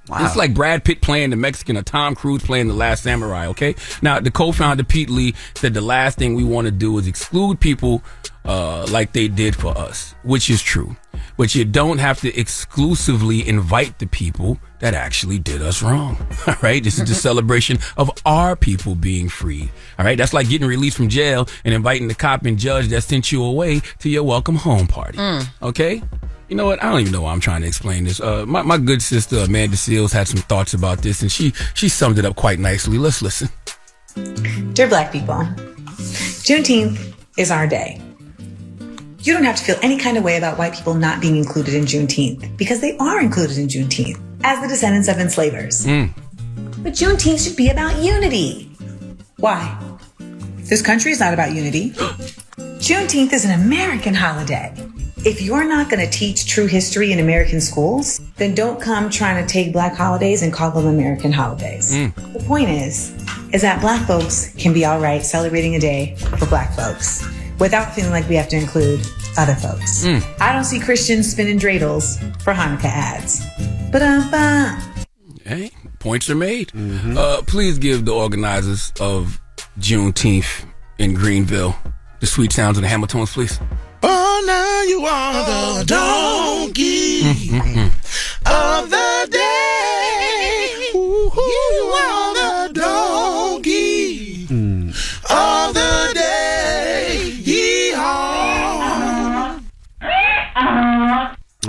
Wow. It's like Brad Pitt playing the Mexican or Tom Cruise playing The Last Samurai, okay? Now, the co-founder, Pete Lee, said the last thing we want to do is exclude people like they did for us, which is true. But you don't have to exclusively invite the people that actually did us wrong, all right? This is the celebration of our people being freed, all right? That's like getting released from jail and inviting the cop and judge that sent you away to your welcome home party, okay? You know what? I don't even know why I'm trying to explain this. My good sister, Amanda Seals, had some thoughts about this, and she summed it up quite nicely. Let's listen. Dear Black people, Juneteenth is our day. You don't have to feel any kind of way about white people not being included in Juneteenth, because they are included in Juneteenth as the descendants of enslavers. But Juneteenth should be about unity. Why? This country is not about unity. Juneteenth is an American holiday. If you're not going to teach true history in American schools, then don't come trying to take Black holidays and call them American holidays. The point is that Black folks can be all right celebrating a day for Black folks without feeling like we have to include other folks. I don't see Christians spinning dreidels for Hanukkah ads. Ba-dum-bum. Hey, points are made. Please give the organizers of Juneteenth in Greenville the sweet sounds of the Hamiltons, please. Oh, now you are the donkey of the day. You are the donkey of the day. Yeehaw.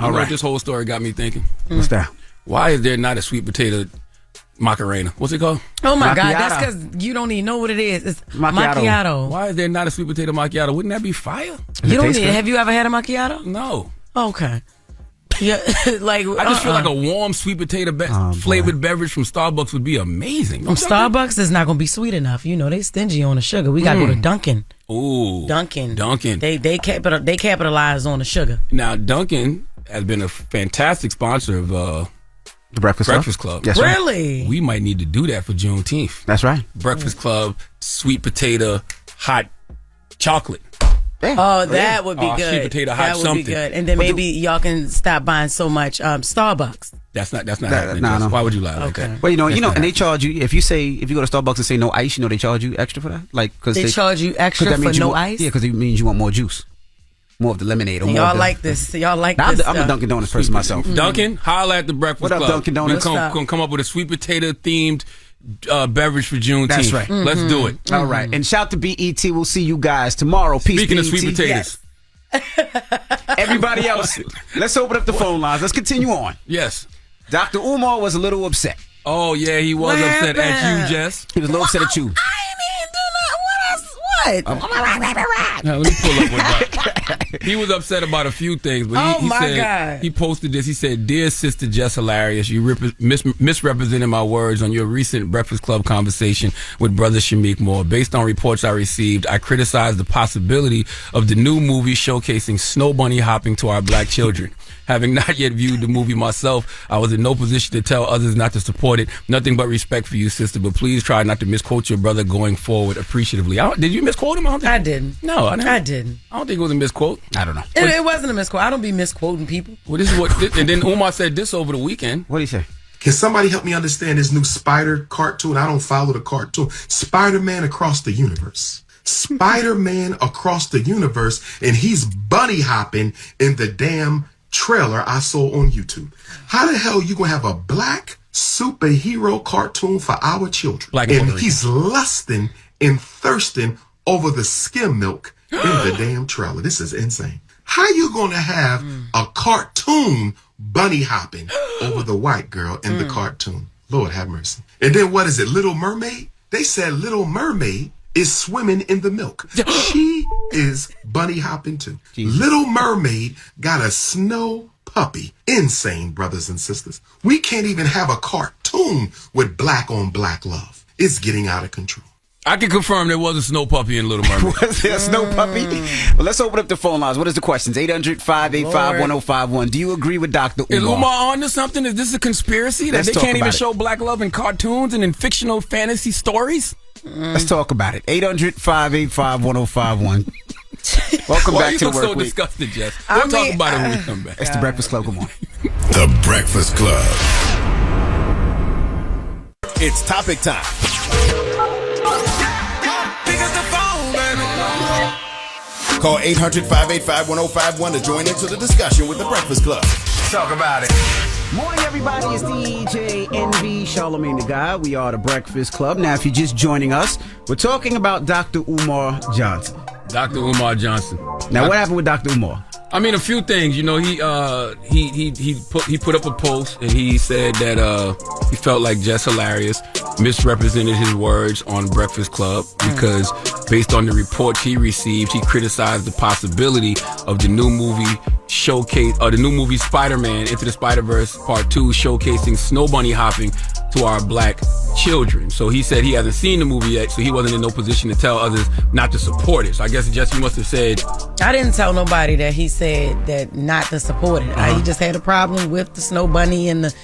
All right. This whole story got me thinking. What's that? Why is there not a sweet potato Macarena? What's it called? Oh my Macchiato. God, that's because you don't even know what it is. It's macchiato. Why is there not a sweet potato macchiato? Wouldn't that be fire? You don't need. Have you ever had a macchiato? No. Okay. Yeah, like I just feel like a warm sweet potato flavored beverage from Starbucks would be amazing. From Starbucks, it's not gonna be sweet enough. You know they stingy on the sugar. We gotta go to Dunkin'. Ooh, Dunkin'. They capitalize on the sugar. Now Dunkin' has been a fantastic sponsor of the Breakfast Club. Yes, really? Right. We might need to do that for Juneteenth. That's right. Breakfast Club, sweet potato, hot chocolate. Oh, that would be good. Sweet potato, hot that would something. be good. And then maybe y'all can stop buying so much Starbucks. That's not happening. No. Why would you lie like that? Well, you know, and they charge you if you go to Starbucks and say no ice. You know, they charge you extra for that. Like because they charge you extra for no ice. Yeah, because it means you want more juice, more of the lemonade. Or more y'all of like this. Y'all like this. I'm a Dunkin' Donuts person myself. Dunkin', holla at the Breakfast Club. What up, Dunkin' Donuts? We're gonna come up with a sweet potato themed beverage for Juneteenth. That's right. Let's do it. All right. And shout to BET. We'll see you guys tomorrow. Peace. Speaking of BET. sweet potatoes. Yes. Everybody else, let's open up the phone lines. Let's continue on. Yes. Dr. Umar was a little upset. Oh, yeah, he was upset at you, Jess. He was a little upset at you. What? Now, let me pull up what he was upset about a few things, but he said, God. He posted this. He said, "Dear Sister Jess Hilarious, you misrepresented my words on your recent Breakfast Club conversation with Brother Shamik Moore. Based on reports I received, I criticized the possibility of the new movie showcasing snow bunny hopping to our black children. Having not yet viewed the movie myself, I was in no position to tell others not to support it. Nothing but respect for you, sister, but please try not to misquote your brother going forward appreciatively." Did you misquote him? I didn't. No, I didn't. I didn't. I don't think it was a misquote. I don't know. It wasn't a misquote. I don't be misquoting people. Well, this is what. And then Umar said this over the weekend. What did he say? Can somebody help me understand this new Spider cartoon? I don't follow the cartoon. Spider-Man Across the Universe. Spider-Man Across the Universe, and he's bunny hopping in the damn trailer I saw on YouTube. How the hell you gonna have a black superhero cartoon for our children? And he's lusting and thirsting over the skim milk in the damn trailer. This is insane. How you gonna have a cartoon bunny hopping over the white girl in the cartoon? Lord have mercy. And then what is it, Little Mermaid? They said Little Mermaid is swimming in the milk. She is bunny hopping too. Jesus. Little Mermaid got a snow puppy. Insane, brothers and sisters. We can't even have a cartoon with black on black love. It's getting out of control. I can confirm there was a snow puppy in Little Mermaid. Was there a snow puppy? Well, let's open up the phone lines. What is the questions? 800-585-1051. Do you agree with Dr. Umar? Is Umar on to something? Is this a conspiracy that they can't even show black love in cartoons and in fictional fantasy stories? Let's talk about it. 800-585-1051. Welcome back to the work so week. Disgusted, Jess. We'll talk about it when we come back. It's the Breakfast Club. Good morning. The Breakfast Club. It's topic time. Call 800-585-1051 to join into the discussion with the Breakfast Club. Talk about it. Morning, everybody. It's DJ NV, Charlamagne the Guy. We are the Breakfast Club. Now, if you're just joining us, we're talking about Dr. Umar Johnson. Dr. Umar Johnson. Now, what happened with Dr. Umar? I mean, a few things. You know, he put up a post and he said that he felt like Jess Hilarious misrepresented his words on Breakfast Club because based on the reports he received, he criticized the possibility of the new movie Spider-Man Into the Spider-Verse Part 2 showcasing snow bunny hopping to our black children. So he said he hasn't seen the movie yet, so he wasn't in no position to tell others not to support it. So I guess Jesse must have said... I didn't tell nobody that he said that not to support it. He just had a problem with the snow bunny and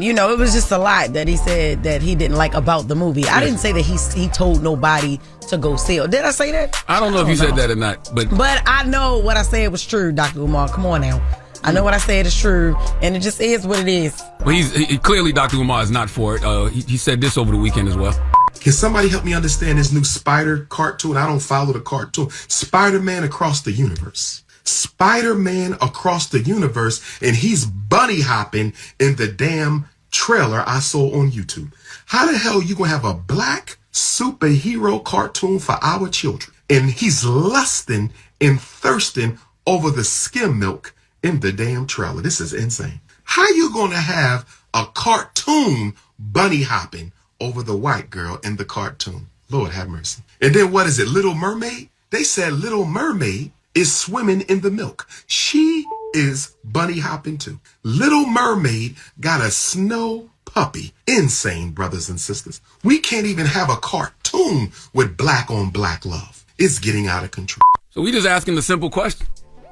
you know, it was just a lot that he said that he didn't like about the movie. I didn't say that he told nobody to go see it. Did I say that? I don't know if you said that or not. But I know what I said was true, Dr. Umar. Come on now. I know what I said is true, and it just is what it is. Well, clearly Dr. Umar is not for it. He said this over the weekend as well. Can somebody help me understand this new Spider cartoon? I don't follow the cartoon. Spider-Man across the universe. Spider-Man across the universe, and he's bunny hopping in the damn trailer I saw on YouTube. How the hell you gonna have a black superhero cartoon for our children? And he's lusting and thirsting over the skim milk in the damn trailer. This is insane. How you gonna have a cartoon bunny hopping over the white girl in the cartoon? Lord have mercy. And then what is it, Little Mermaid? They said Little Mermaid is swimming in the milk. She is bunny hopping too. Little Mermaid got a snow puppy. Insane, brothers and sisters. We can't even have a cartoon with black on black love. It's getting out of control. So we just asking the simple question.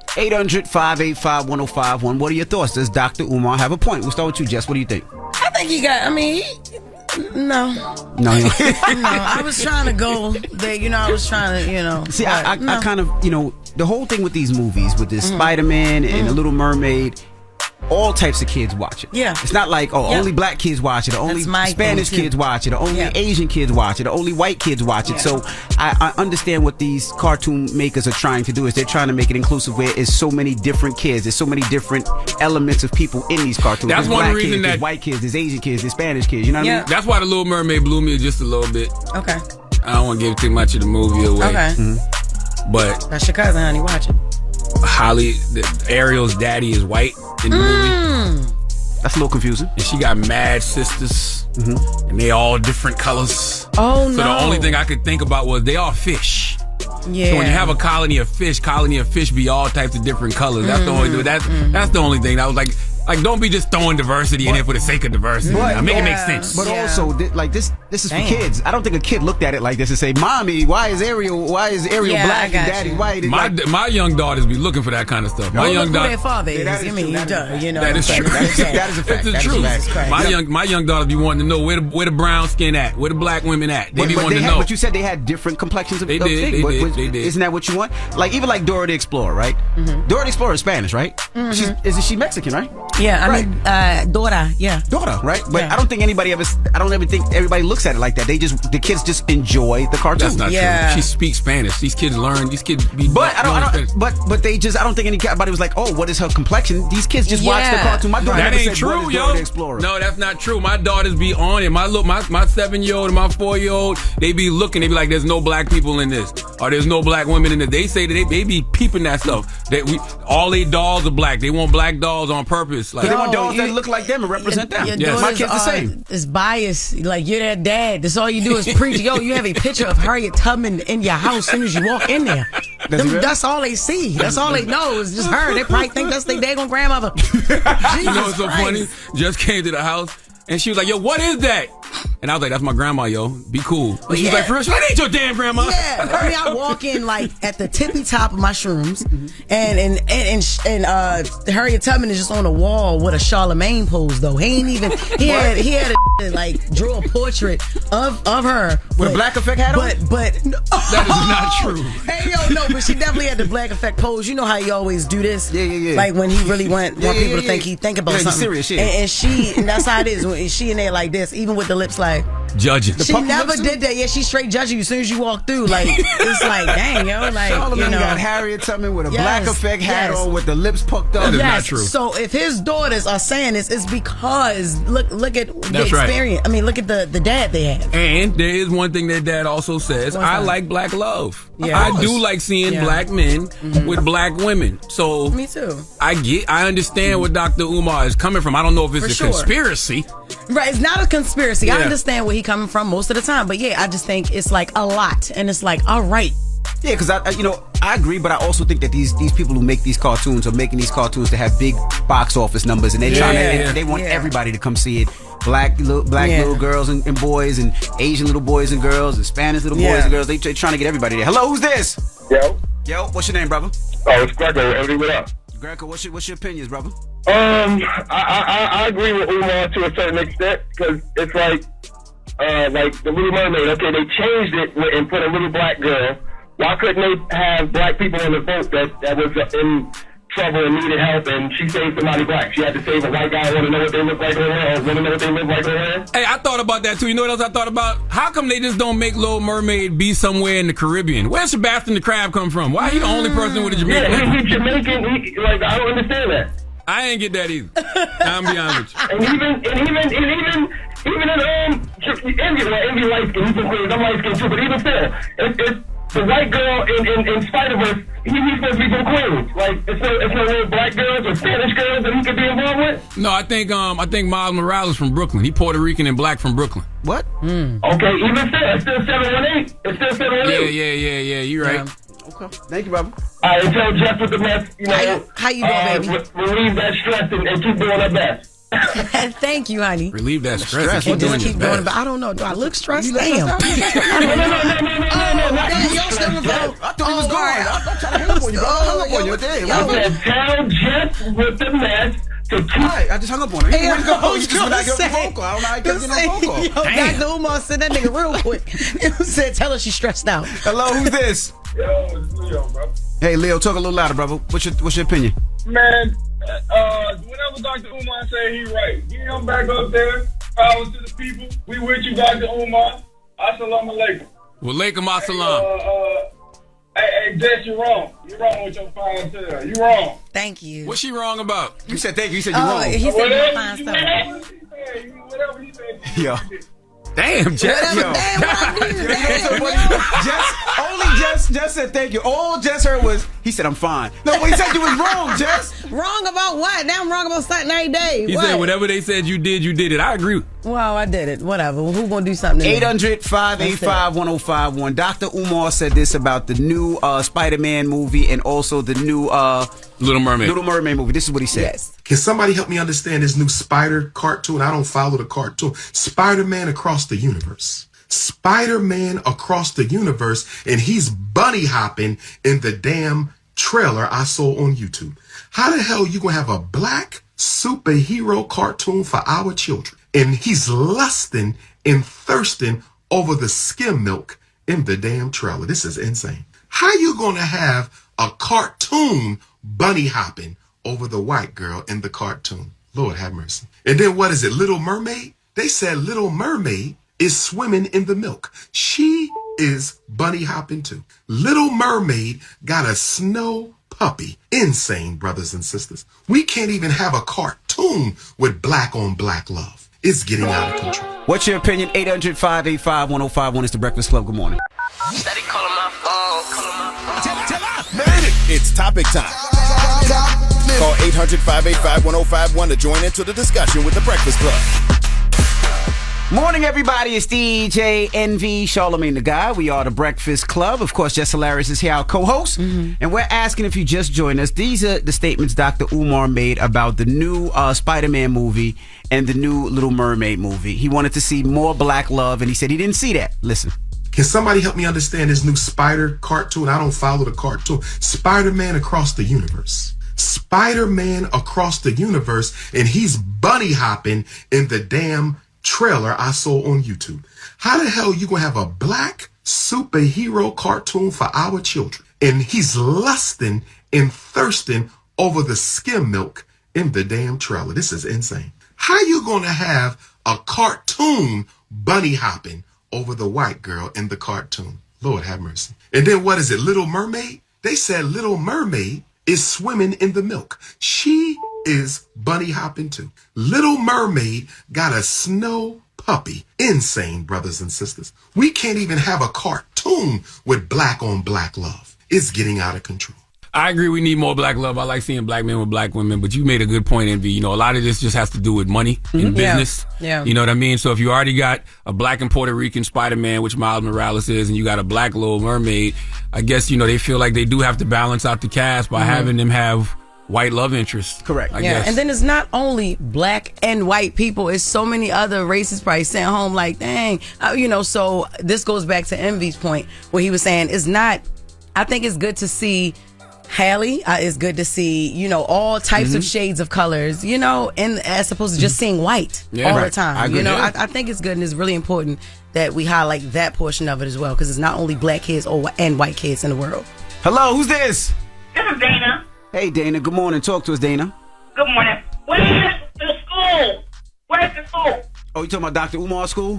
800-585-1051. What are your thoughts? Does Dr. Umar have a point? We'll start with you, Jess. What do you think? I think he got, no. No. I was trying to go there, See, I kind of, the whole thing with these movies, with this Spider-Man and The Little Mermaid, all types of kids watch it. Yeah. It's not like, only black kids watch it, or only Spanish kids watch it, or only Asian kids watch it, or only white kids watch it. So I understand what these cartoon makers are trying to do is they're trying to make it inclusive where there's so many different kids. There's so many different elements of people in these cartoons. That's there's one black reason kids, that there's white kids, there's Asian kids, there's Spanish kids. You know what I mean? That's why The Little Mermaid blew me just a little bit. Okay. I don't want to give too much of the movie away. Okay. But that's your cousin, honey. Watch it. Ariel's daddy is white in the movie. That's a little confusing. And she got mad sisters, and they all different colors. Oh, so the only thing I could think about was they all fish. Yeah. So when you have a colony of fish be all types of different colors. That's the only that's the only thing. I was like don't be just throwing diversity in there for the sake of diversity. Make it make sense. But also, this is for kids. I don't think a kid looked at it like this and say, "Mommy, why is Ariel black and Daddy white?" My young daughters be looking for that kind of stuff. My young daughter, their father is. That is true. That is a fact. It's the truth. My young daughters be wanting to know where the brown skin at, where the black women at. They be wanting to know. But you said they had different complexions of They did. Isn't that what you want? Even like Dora the Explorer, right? Dora the Explorer is Spanish, right? Isn't she Mexican, right? Yeah, I mean, Dora, Dora, right? But I don't think I don't ever think everybody looks at it like that. The kids just enjoy the cartoon. That's not true. She speaks Spanish. These kids learn. These kids be. But I don't think anybody was like, oh, what is her complexion? These kids just watch the cartoon. My daughter that never ain't said, true, what is yo. Dora the Explorer? No, that's not true. My daughters be on it. My 7-year-old and my 4-year-old, they be looking. They be like, there's no black people in this. or there's no black women in it. They say that they be peeping that stuff. All they dolls are black. They want black dolls on purpose. Like they want dolls that look like them and represent them. Yes. My kid's the same. It's biased. Like, you're that dad. That's all you do is preach. Yo, you have a picture of Harriet Tubman in your house as soon as you walk in there. That's all they see. That's all they know is just her. They probably think that's their daggone grandmother. Jesus you know what's so Christ. funny? Just came to the house and she was like, yo, what is that? And I was like, that's my grandma, yo. Be cool. And she was like, for real? That ain't your damn grandma. Yeah. I mean, I walk in like at the tippy top of my shrooms, and Harriet Tubman is just on the wall with a Charlamagne pose though. He had a like draw a portrait of her with a black effect hat on. But that is not true. Hey yo, no, but she definitely had the black effect pose. You know how he always do this. Yeah. Like when he really want people to think he think about something. He's serious, and that's how it is. When she in there like this, even with the lips like judging. She never did that. Yeah, she straight judging you as soon as you walk through. Like it's like, dang, yo, like Charlamagne got Harriet Tubman with a black effect hat on with the lips pucked up. That is not true. So if his daughters are saying this, it's because look at the That's experience. right. I mean, look at the dad they have. And there is one thing that dad also says. I like black love. Yeah. I do like seeing black men with black women. So me too. I understand where Dr. Umar is coming from. I don't know if it's a conspiracy. Right, it's not a conspiracy. I Yeah. understand where he coming from most of the time, but yeah, I just think it's like a lot, and it's like, all right. Yeah, because I agree, but I also think that these people who make these cartoons are making these cartoons to have big box office numbers, and they're trying to they want everybody to come see it. Black little girls and boys, and Asian little boys and girls, and Spanish little boys and girls. They're trying to get everybody there. Hello, who's this? Yo, what's your name, brother? Oh, it's Greco. Everybody, what up? Greco, what's your opinions, brother? I agree with Umar to a certain extent because it's like the Little Mermaid. Okay, they changed it and put a little black girl. Why couldn't they have black people on the boat that was in trouble and needed help, and she saved somebody black? She had to save a white guy. Want to know what they look like on her? Want to know what they look like on her? Hey, I thought about that too. You know what else I thought about? How come they just don't make Little Mermaid be somewhere in the Caribbean? Where's Sebastian the Crab come from? Why he the only person with a Jamaican? Yeah, he's Jamaican. I don't understand that. I ain't get that either. I'm be honest with you. And even in Envy light skin, he's from Queens. I'm light skin too, but even still, it's the white girl in Spider-Verse, he's supposed to be from Queens. Like, it's no little black girls or Spanish girls that he could be involved with? No, I think Miles Morales is from Brooklyn. He Puerto Rican and black from Brooklyn. What? Okay, even still, it's still 718. It's still 718. Yeah, you're right. Okay. Thank you, brother. All right, tell Jess with the mess, how you doing, baby? Relieve that stress and keep doing our best. Thank you, honey. Relieve that stress. And just keep doing it. But I don't know. Do I look stressed? Damn. I thought he was going. I'm trying to hang up on you, bro. I hung up on you. Tell Jess with the mess to keep. I just hung up on her. Hey, He I just went out your phone call. I don't know how he kept getting on phone call. Dr. Umar said that nigga real quick. He said, tell her she's stressed out. Hello, who's this? Yo, it's Leo, bro. Hey, Leo, talk a little louder, brother. What's your opinion? Man, whenever Dr. Umar say he right, get him back up there. Power to the people. We with you, Dr. Umar. Assalamu alaikum. Well, alaikum assalam. Hey, Jess, you're wrong. You're wrong with your fine tail. You're wrong. Thank you. What's she wrong about? You said thank you. You said you're wrong. He said you're fine stuff. Whatever he said. Yo. Damn, Jess. Jess said thank you. All Jess heard was, he said, I'm fine. No, but he said you was wrong, Jess. Wrong about what? Now I'm wrong about something every day. He said whatever they said you did it. I agree. Well, I did it. Whatever. Who gonna do something? 800-585-1051. Dr. Umar said this about the new Spider-Man movie and also the new Little Mermaid movie. This is what he said. Yes. Can somebody help me understand this new Spider cartoon? I don't follow the cartoon. Spider-Man across the universe. Spider-Man across the universe, and he's bunny hopping in the damn trailer I saw on YouTube. How the hell you gonna have a black superhero cartoon for our children? And he's lusting and thirsting over the skim milk in the damn trailer. This is insane. How you gonna have a cartoon bunny hopping over the white girl in the cartoon? Lord have mercy. And then what is it, Little Mermaid? They said Little Mermaid is swimming in the milk. She is bunny hopping too. Little Mermaid got a snow puppy. Insane, brothers and sisters. We can't even have a cartoon with black on black love. It's getting out of control. What's your opinion? 800-585-1051 is the Breakfast Club. Good morning. Steady calling my phone. topic time. Call 800-585-1051 to join into the discussion with the Breakfast Club. Morning, everybody. It's DJ Envy, Charlamagne the Guy. We are the Breakfast Club. Of course, Jess Hilarious is here, our co-host. And we're asking if you just joined us. These are the statements Dr. Umar made about the new Spider-Man movie and the new Little Mermaid movie. He wanted to see more black love, and he said he didn't see that. Listen. Can somebody help me understand this new Spider cartoon? I don't follow the cartoon. Spider-Man across the universe. Spider-Man across the universe, and he's bunny hopping in the damn trailer I saw on YouTube. How the hell you gonna have a black superhero cartoon for our children? And he's lusting and thirsting over the skim milk in the damn trailer. This is insane. How you gonna have a cartoon bunny hopping over the white girl in the cartoon? Lord have mercy. And then what is it, Little Mermaid? They said Little Mermaid is swimming in the milk. She is bunny hopping too. Little Mermaid got a snow puppy. Insane, brothers and sisters. We can't even have a cartoon with black on black love. It's getting out of control. I agree we need more black love. I like seeing black men with black women, but you made a good point, Envy. You know, a lot of this just has to do with money in business. Yeah. You know what I mean? So if you already got a black and Puerto Rican Spider-Man, which Miles Morales is, and you got a black Little Mermaid, I guess, you know, they feel like they do have to balance out the cast by having them have white love interests. Correct. I guess. And then it's not only black and white people. It's so many other races probably sent home like, dang. You know, so this goes back to Envy's point where he was saying it's not, I think it's good to see Hallie. It's good to see, you know, all types of shades of colors, you know, and as opposed to just seeing white all the time. I agree. You know, I think it's good and it's really important that we highlight that portion of it as well because it's not only black kids and white kids in the world. Hello, who's this? This is Dana. Hey, Dana. Good morning. Talk to us, Dana. Good morning. Where's the school? Where's the school? Oh, you talking about Dr. Umar's school?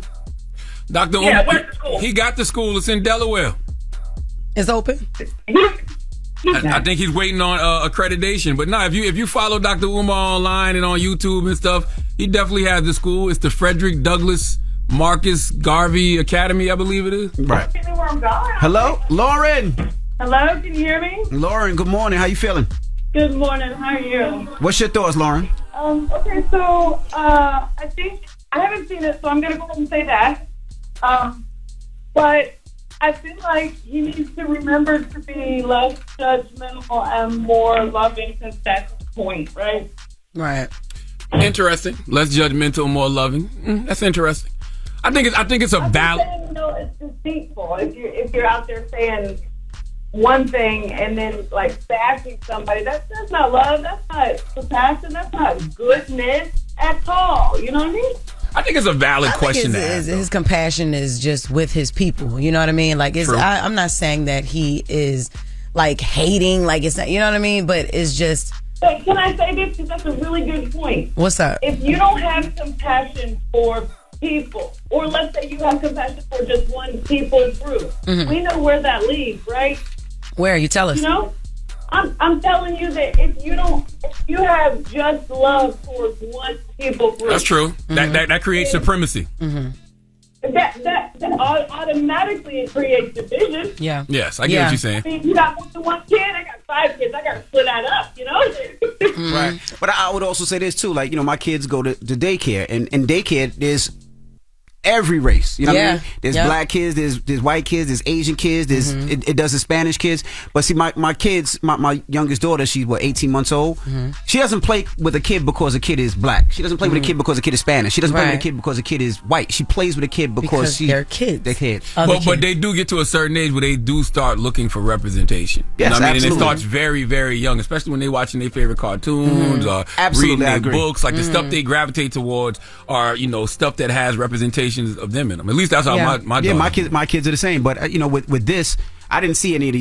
Dr. Yeah, Umar, where's the school? he got the school. It's in Delaware. It's open? I think he's waiting on accreditation. But no, if you follow Dr. Umar online and on YouTube and stuff, he definitely has the school. It's the Frederick Douglass Marcus Garvey Academy, I believe it is. Right. Tell me where I'm going. Hello, Lauren. Hello, can you hear me? Lauren, good morning. How you feeling? Good morning. How are you? What's your thoughts, Lauren? Okay, so I think I haven't seen it, so I'm gonna go ahead and say that. But I feel like he needs to remember to be less judgmental and more loving, since that's the point, right? Right. Interesting. Less judgmental, more loving. That's interesting. I think it's a valid. You know, it's deceitful if you're out there saying one thing and then like bashing somebody. That's not love. That's not compassion. That's not goodness at all. You know what I mean? I think it's a valid question to ask. His compassion is just with his people. You know what I mean? Like, I'm not saying that he is like hating. Like, it's not. You know what I mean? But it's just. But can I say this? Because that's a really good point. What's up? If you don't have compassion for people, or let's say you have compassion for just one people group, we know where that leads, right? Where? You tell us. You know, I'm telling you that if you have just love towards one people group, That's true. That creates supremacy. That automatically creates division. Yeah. Yes, I get what you're saying. I mean, you got one kid, I got 5 kids. I got to split that up, you know? Right. But I would also say this too. Like, you know, my kids go to daycare, and in daycare there's every race. You know what I mean? There's black kids, there's white kids, there's Asian kids, there's it does the Spanish kids. But see, my kids, my youngest daughter, she's 18 months old. She doesn't play with a kid because a kid is black. She doesn't play with a kid because a kid is Spanish. She doesn't play with a kid because a kid is white. She plays with a kid because they're kids. They're kids. But they do get to a certain age where they do start looking for representation. Yes, you know what I mean? absolutely. And it starts very, very young, especially when they're watching their favorite cartoons or reading their books. Like the stuff they gravitate towards are, you know, stuff that has representations of them in them. At least that's how my kids are the same. But you know, with this, I didn't see any of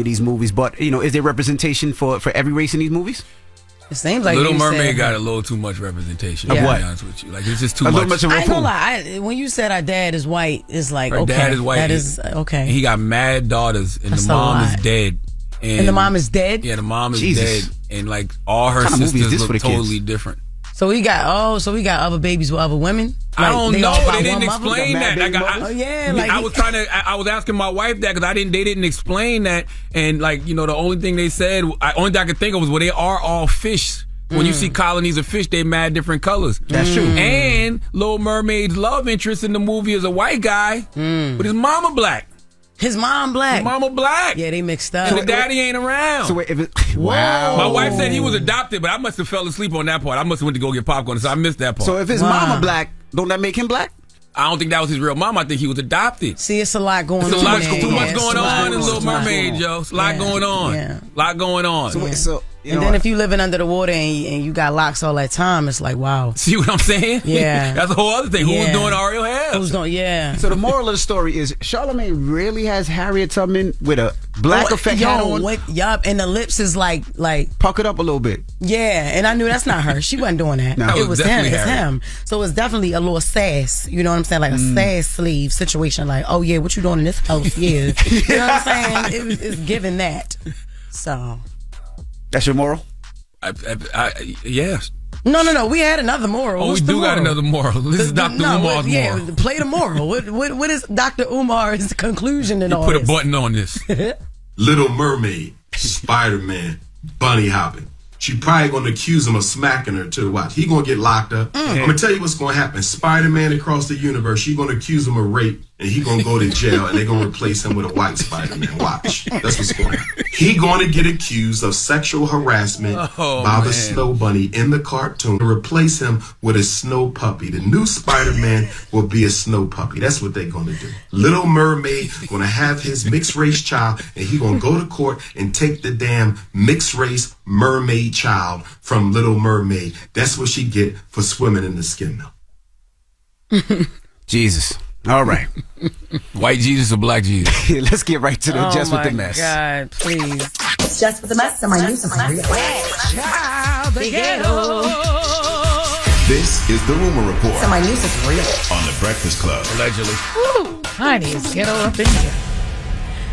these movies. But you know, is there representation for every race in these movies? It seems like Little Mermaid got a little too much representation. Of what? To be honest with you, like it's just too much. I ain't gonna lie. When you said our dad is white, it's like Her dad is white. That is okay. He got mad daughters, and That's the mom a is lot. dead. And the mom is dead. Yeah, the mom is Jesus. dead, and like all her What kind of movie is sisters this for look the kids? totally different. So we got other babies with other women. I don't know. all by They didn't one mother? explain that. I was asking my wife that because they didn't explain that. And the only thing they said, only thing I could think of was, well, they are all fish. When you see colonies of fish, they mad different colors. That's true. And Little Mermaid's love interest in the movie is a white guy, but his mama black. His mom black. His mama black. Yeah, they mixed up. And the daddy ain't around. So wow. My wife said he was adopted, but I must have fell asleep on that part. I must have went to go get popcorn, so I missed that part. So if his mama black, don't that make him black? I don't think that was his real mom. I think he was adopted. See, it's a lot going on. Too much going on in Little Mermaid, Joe. It's a lot going on. Yeah. Lot going on. Then if you living under the water and you got locks all that time, it's like, wow. See what I'm saying? Yeah. That's a whole other thing. Who was doing Ariel hair? Who's doing, yeah. So the moral of the story is Charlamagne really has Harriet Tubman with a black effect hat on. Yup, and the lips is like puckered up a little bit. Yeah, and I knew that's not her. She wasn't doing that. No, it was him. It's Harriet. him. So it was definitely a little sass. You know what I'm saying? Like a sass sleeve situation. Like, oh yeah, what you doing in this house? Yeah. You know what I'm saying? It's giving that. So. That's your moral? Yes. No. We had another moral. Oh, What's we the do moral? got another moral. This is Dr. Umar's moral. Play the moral. What is Dr. Umar's conclusion in all Put this? a button on this. Little Mermaid, Spider-Man, bunny hopping. She probably gonna accuse him of smacking her too. Watch, he gonna get locked up. I'm gonna tell you what's gonna happen. Spider-Man across the universe, she gonna accuse him of rape, and he gonna go to jail, and they gonna replace him with a white Spider-Man. Watch, that's what's going to happen. He gonna get accused of sexual harassment by the Snow Bunny in the cartoon, and replace him with a snow puppy. The new Spider-Man will be a snow puppy. That's what they're gonna do. Little Mermaid gonna have his mixed race child, and he gonna go to court and take the damn mixed race mermaid child from Little Mermaid. That's what she get for swimming in the skim milk. Jesus. All right. White Jesus or black Jesus? Let's get right to the Jess with the mess. Oh my God, please. Jess with the mess. And my news is real. Child, the ghetto. This is the Rumor Report. So my news is real. On the Breakfast Club. Allegedly. Woo, honey, it's ghetto up in here.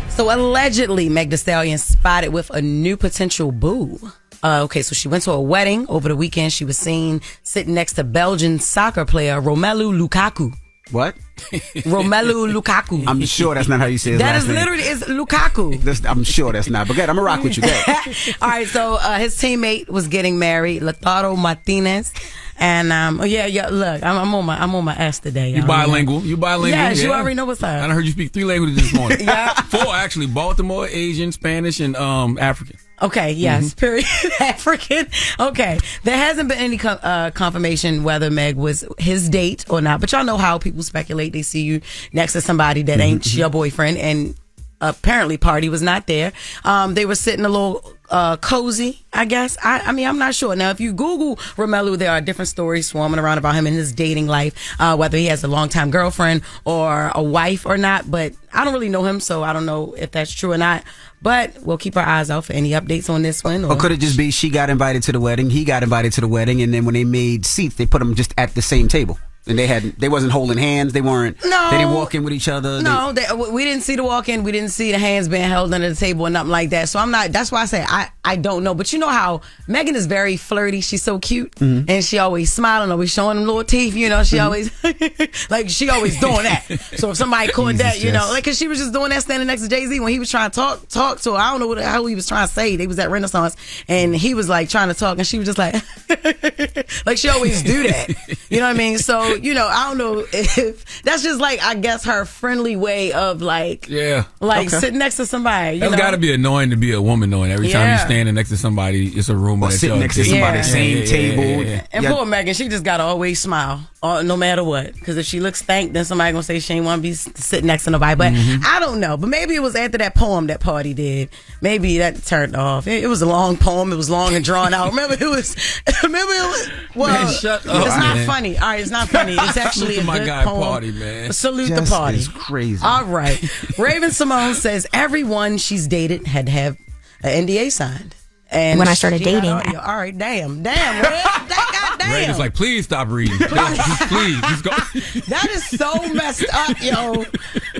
So allegedly, Meg Thee Stallion spotted with a new potential boo. Okay, so she went to a wedding over the weekend. She was seen sitting next to Belgian soccer player Romelu Lukaku. What? Romelu Lukaku. I'm sure that's not how you say his That last is name. literally is Lukaku. I'm sure that's not. But good, I'm gonna rock with you. Good. All right, so his teammate was getting married, Lautaro Martinez, and look, I'm on my ass today. You bilingual? You bilingual? Yes, you already know what's up. I heard you speak 3 languages this morning. Yeah. 4 actually: Baltimore, Asian, Spanish, and African. Okay, yes, period. African. Okay. There hasn't been any confirmation whether Meg was his date or not, but y'all know how people speculate. They see you next to somebody that ain't your boyfriend, and apparently Party was not there. They were sitting a little cozy, I guess. I mean, I'm not sure. Now, if you Google Romelu, there are different stories swarming around about him in his dating life, whether he has a longtime girlfriend or a wife or not, but I don't really know him, so I don't know if that's true or not. But we'll keep our eyes out for any updates on this one. Or could it just be she got invited to the wedding, he got invited to the wedding, and then when they made seats, they put them just at the same table. And they wasn't holding hands. They didn't walk in with each other. No, we didn't see the walk in. We didn't see the hands being held under the table or nothing like that. So that's why I say I don't know. But you know how Megan is very flirty. She's so cute. And she always smiling, always showing them little teeth. You know, she always, she always doing that. So if somebody caught that, you know, cause she was just doing that standing next to Jay-Z when he was trying to talk to her. I don't know what the hell he was trying to say. They was at Renaissance and he was like trying to talk and she was just like, like she always do that. You know what I mean? So, you know, I don't know if that's just I guess her friendly way of sitting next to somebody. That's got to be annoying to be a woman knowing every time you're standing next to somebody, it's a rumor or sitting next to somebody, same table. And poor Megan, she just got to always smile, no matter what. Because if she looks stank, then somebody gonna say she ain't want to be sitting next to nobody. But I don't know. But maybe it was after that poem that Party did. Maybe that turned off. It was a long poem. It was long and drawn out. Remember it was. Well, man, shut up, it's not man. funny. All right, it's not funny. It's actually a my good guy poem. Party, man. Salute Jess the Party. is crazy. All right. Raven Simone says everyone she's dated had to have an NDA signed. And when I started dating, all right, damn, Red. God damn. Ray is like, please stop reading. Please, just go. That is so messed up, yo.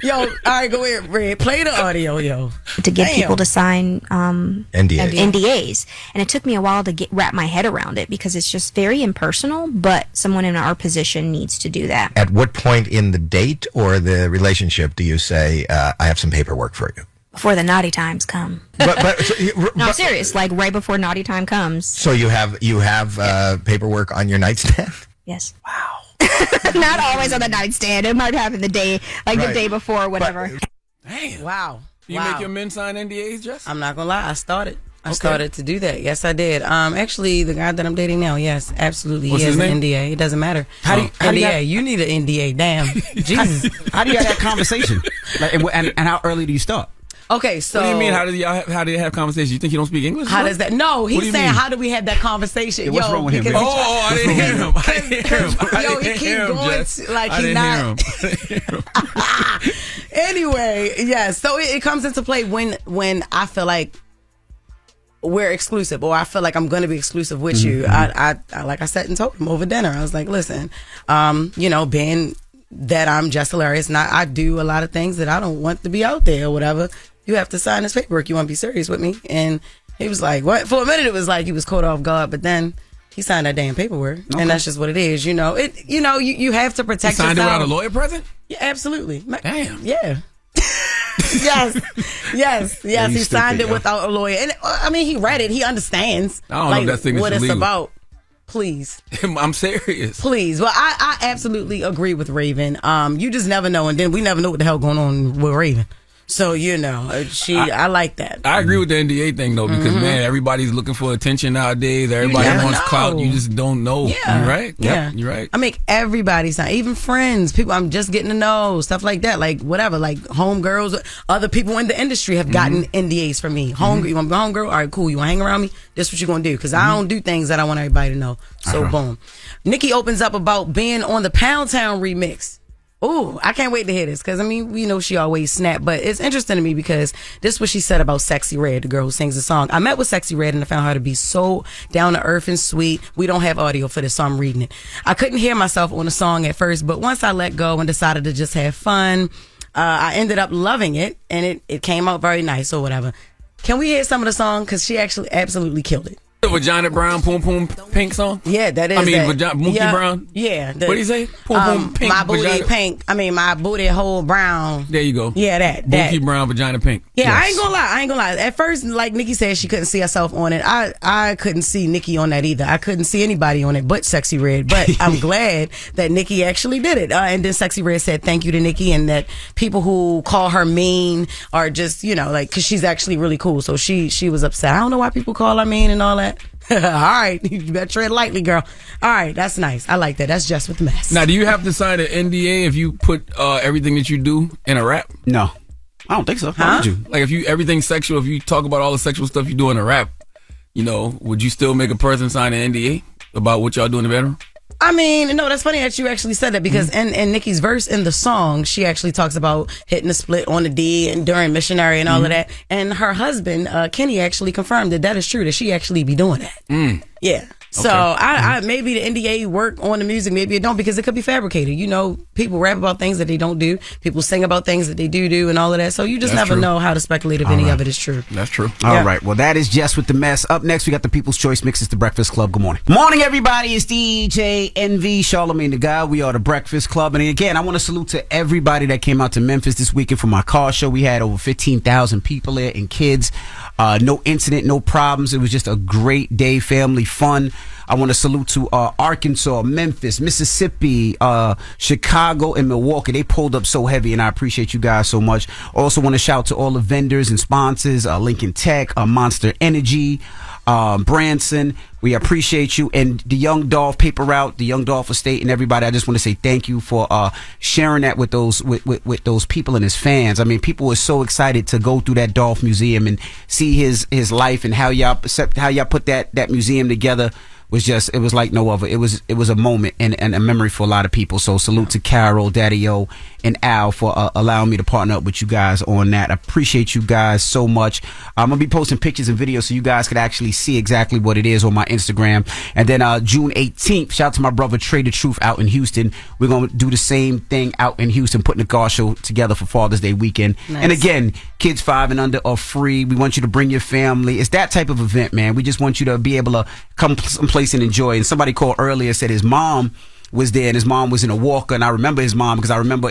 Yo, all right, go ahead, Ray. Play the audio, yo. To get Damn. people to sign NDAs. NDAs. And it took me a while to wrap my head around it because it's just very impersonal, but someone in our position needs to do that. At what point in the date or the relationship do you say, I have some paperwork for you? Before the naughty times come. No, I'm serious. Like right before naughty time comes. So you have paperwork on your nightstand? Yes. Wow. Not always on the nightstand. It might happen the day before or whatever. Damn. Wow. Do you make your men sign NDAs, Jess? I'm not gonna lie. I started to do that. Yes, I did. Actually, the guy that I'm dating now, yes, absolutely. What's he has his an name? NDA. It doesn't matter. How do NDA. You need an NDA. Damn. Jesus. How do you have that conversation? Like, and how early do you start? Okay, so What do you mean? How do you have conversations? You think you don't speak English? How does that? No, What do he's you saying, mean? how do we have that conversation? Yeah, what's wrong with him, because man? I didn't hear him. I didn't hear him. Yo, he keep going like he not. Anyway, yeah. So it comes into play when I feel like we're exclusive, or I feel like I'm going to be exclusive with you. I like I said and told him over dinner. I was like, listen, being that I'm just hilarious, and I do a lot of things that I don't want to be out there or whatever. You have to sign this paperwork. You want to be serious with me? And he was like, what? For a minute, it was like he was caught off guard, but then he signed that damn paperwork, and that's just what it is. You know, you have to protect He signed yourself. it without a lawyer present? Yeah, absolutely. Damn. Yeah. yes. He signed it without a lawyer, and I mean, he read it. He understands. I don't know if that thing is what it's illegal. about. Please. I'm serious. Please. Well, I absolutely agree with Raven. You just never know, and then we never know what the hell going on with Raven. So, I like that. I agree with the NDA thing, though, because, man, everybody's looking for attention nowadays. Everybody wants clout. You just don't know. Yeah. You're right. Yeah. You're right. I make everybody sign, even friends, people I'm just getting to know, stuff like that. Like, whatever, like homegirls, other people in the industry have gotten NDAs from me. You want to be homegirl? All right, cool. You want to hang around me? This what you're going to do. Because I don't do things that I want everybody to know. So, boom. Nikki opens up about being on the Pound Town remix. Ooh, I can't wait to hear this because, I mean, we know she always snap, but it's interesting to me because this is what she said about Sexy Red, the girl who sings the song. I met with Sexy Red and I found her to be so down to earth and sweet. We don't have audio for this, so I'm reading it. I couldn't hear myself on the song at first, but once I let go and decided to just have fun, I ended up loving it, and it came out very nice or whatever. Can we hear some of the song? Because she actually absolutely killed it. The Vagina Brown, Poom Poom Pink song? Yeah, that is. I mean, that. Mookie Brown? Yeah. What do you say? Poom Poom Pink. My booty vagina. pink. I mean, my booty hole brown. There you go. Yeah, that. Mookie Brown, Vagina Pink. Yeah, Yes. I ain't gonna lie. At first, like Nikki said, she couldn't see herself on it. I couldn't see Nikki on that either. I couldn't see anybody on it but Sexy Red. But I'm glad that Nikki actually did it. And then Sexy Red said thank you to Nikki, and that people who call her mean are just, because she's actually really cool. So she was upset. I don't know why people call her mean and all that. All right, you better tread lightly, girl. All right, that's nice. I like that. That's Jess with the mess. Now, do you have to sign an NDA if you put everything that you do in a rap? No, I don't think so. Why would you? Like, if everything's sexual, if you talk about all the sexual stuff you do in a rap, would you still make a person sign an NDA about what y'all do in the bedroom? I mean, no, that's funny that you actually said that because in Nikki's verse in the song, she actually talks about hitting the split on the D and during missionary and all of that. And her husband, Kenny, actually confirmed that is true, that she actually be doing that. Yeah. So I maybe the NDA work on the music, maybe it don't, because it could be fabricated. People rap about things that they don't do. People sing about things that they do and all of that. So you just never know how to speculate if any of it is true. That's true. All right. Well, that is Jess with the mess. Up next, we got the People's Choice Mixes, the Breakfast Club. Good morning. Morning, everybody. It's DJ Envy, Charlamagne the Guy. We are the Breakfast Club. And again, I want to salute to everybody that came out to Memphis this weekend for my car show. We had over 15,000 people there and kids. No incident, no problems. It was just a great day, family fun. I want to salute to Arkansas, Memphis, Mississippi, Chicago, and Milwaukee. They pulled up so heavy, and I appreciate you guys so much. Also want to shout to all the vendors and sponsors, Lincoln Tech, Monster Energy, Branson. We appreciate you. And the Young Dolph Paper Route, the Young Dolph Estate, and everybody. I just want to say thank you for sharing that with those with those people and his fans. I mean, people were so excited to go through that Dolph Museum and see his life and how y'all put that museum together was just, it was like no other. It was a moment and a memory for a lot of people. So salute to Carol, Daddy-O, and Al for allowing me to partner up with you guys on that. I appreciate you guys so much. I'm going to be posting pictures and videos so you guys could actually see exactly what it is on my Instagram. And then June 18th, shout out to my brother Trey the Truth out in Houston. We're going to do the same thing out in Houston, putting a car show together for Father's Day weekend. Nice. And again, kids 5 and under are free. We want you to bring your family. It's that type of event, man. We just want you to be able to come someplace and enjoy. And somebody called earlier, said his mom was there and his mom was in a walker, and I remember his mom because I remember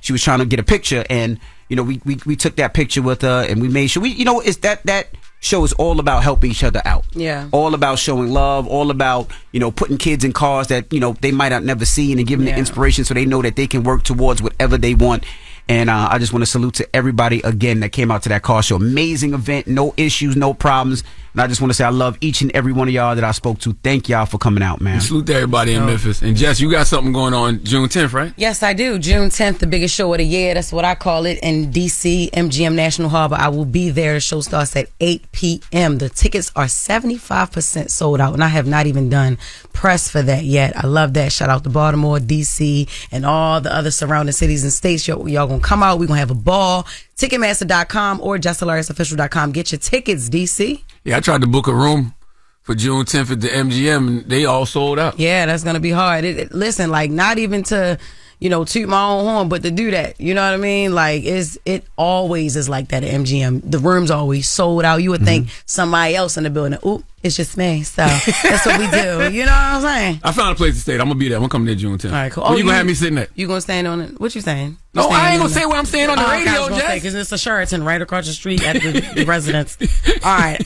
she was trying to get a picture, and we took that picture with her and we made sure it's that show is all about helping each other out. Yeah. All about showing love, all about, putting kids in cars that, they might have never seen and giving them inspiration so they know that they can work towards whatever they want. And I just want to salute to everybody again that came out to that car show. Amazing event, no issues, no problems. And I just want to say I love each and every one of y'all that I spoke to. Thank y'all for coming out, man. And salute to everybody in Memphis. And Jess, you got something going on June 10th, right? Yes, I do. June 10th, the biggest show of the year. That's what I call it in D.C., MGM National Harbor. I will be there. The show starts at 8 p.m. The tickets are 75% sold out, and I have not even done press for that yet. I love that. Shout out to Baltimore, D.C., and all the other surrounding cities and states. Y'all going to come out. We're going to have a ball. Ticketmaster.com or JessHilarious.official.com. Get your tickets, D.C. Yeah, I tried to book a room for June 10th at the MGM, and they all sold out. Yeah, that's going to be hard. Listen, like, not even to, toot my own horn, but to do that. You know what I mean? Like, it always is like that at MGM. The room's always sold out. You would think somebody else in the building, oop, it's just me. So that's what we do. You know what I'm saying? I found a place to stay. I'm going to be there. I'm going to come there June 10th. All right, cool. Where you going to have me sitting at? You going to stand on it? What you saying? No, I ain't going to say where I'm staying on the radio, Jess. Because it's a Sheraton right across the street at the residence. All right.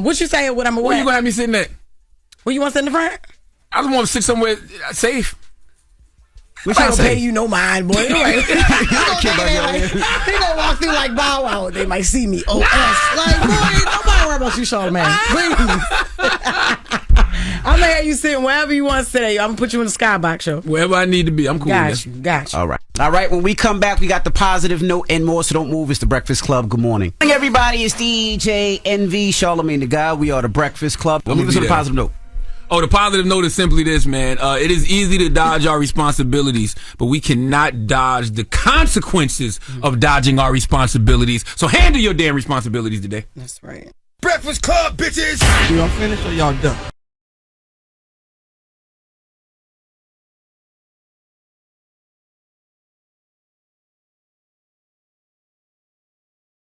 What you saying? What I'm aware? Where you going to have me sitting at? Where you want to sit in the front? I just want to sit somewhere safe. I'm not gonna pay you no mind, boy. He gonna walk through like Bow Wow. They might see me. OS. Like, boy, nobody worry about you, Charlamagne. Please. I'm gonna have you sitting wherever you want to sit. I'm gonna put you in the skybox show. Wherever I need to be. I'm cool. Got you. All right. When we come back, we got the positive note and more. So don't move. It's the Breakfast Club. Good morning, everybody. It's DJ NV, Charlamagne the Guy. We are the Breakfast Club. Leave us with a positive note. Oh, the positive note is simply this, man. It is easy to dodge our responsibilities, but we cannot dodge the consequences of dodging our responsibilities. So handle your damn responsibilities today. That's right. Breakfast Club, bitches! Y'all finished or y'all done?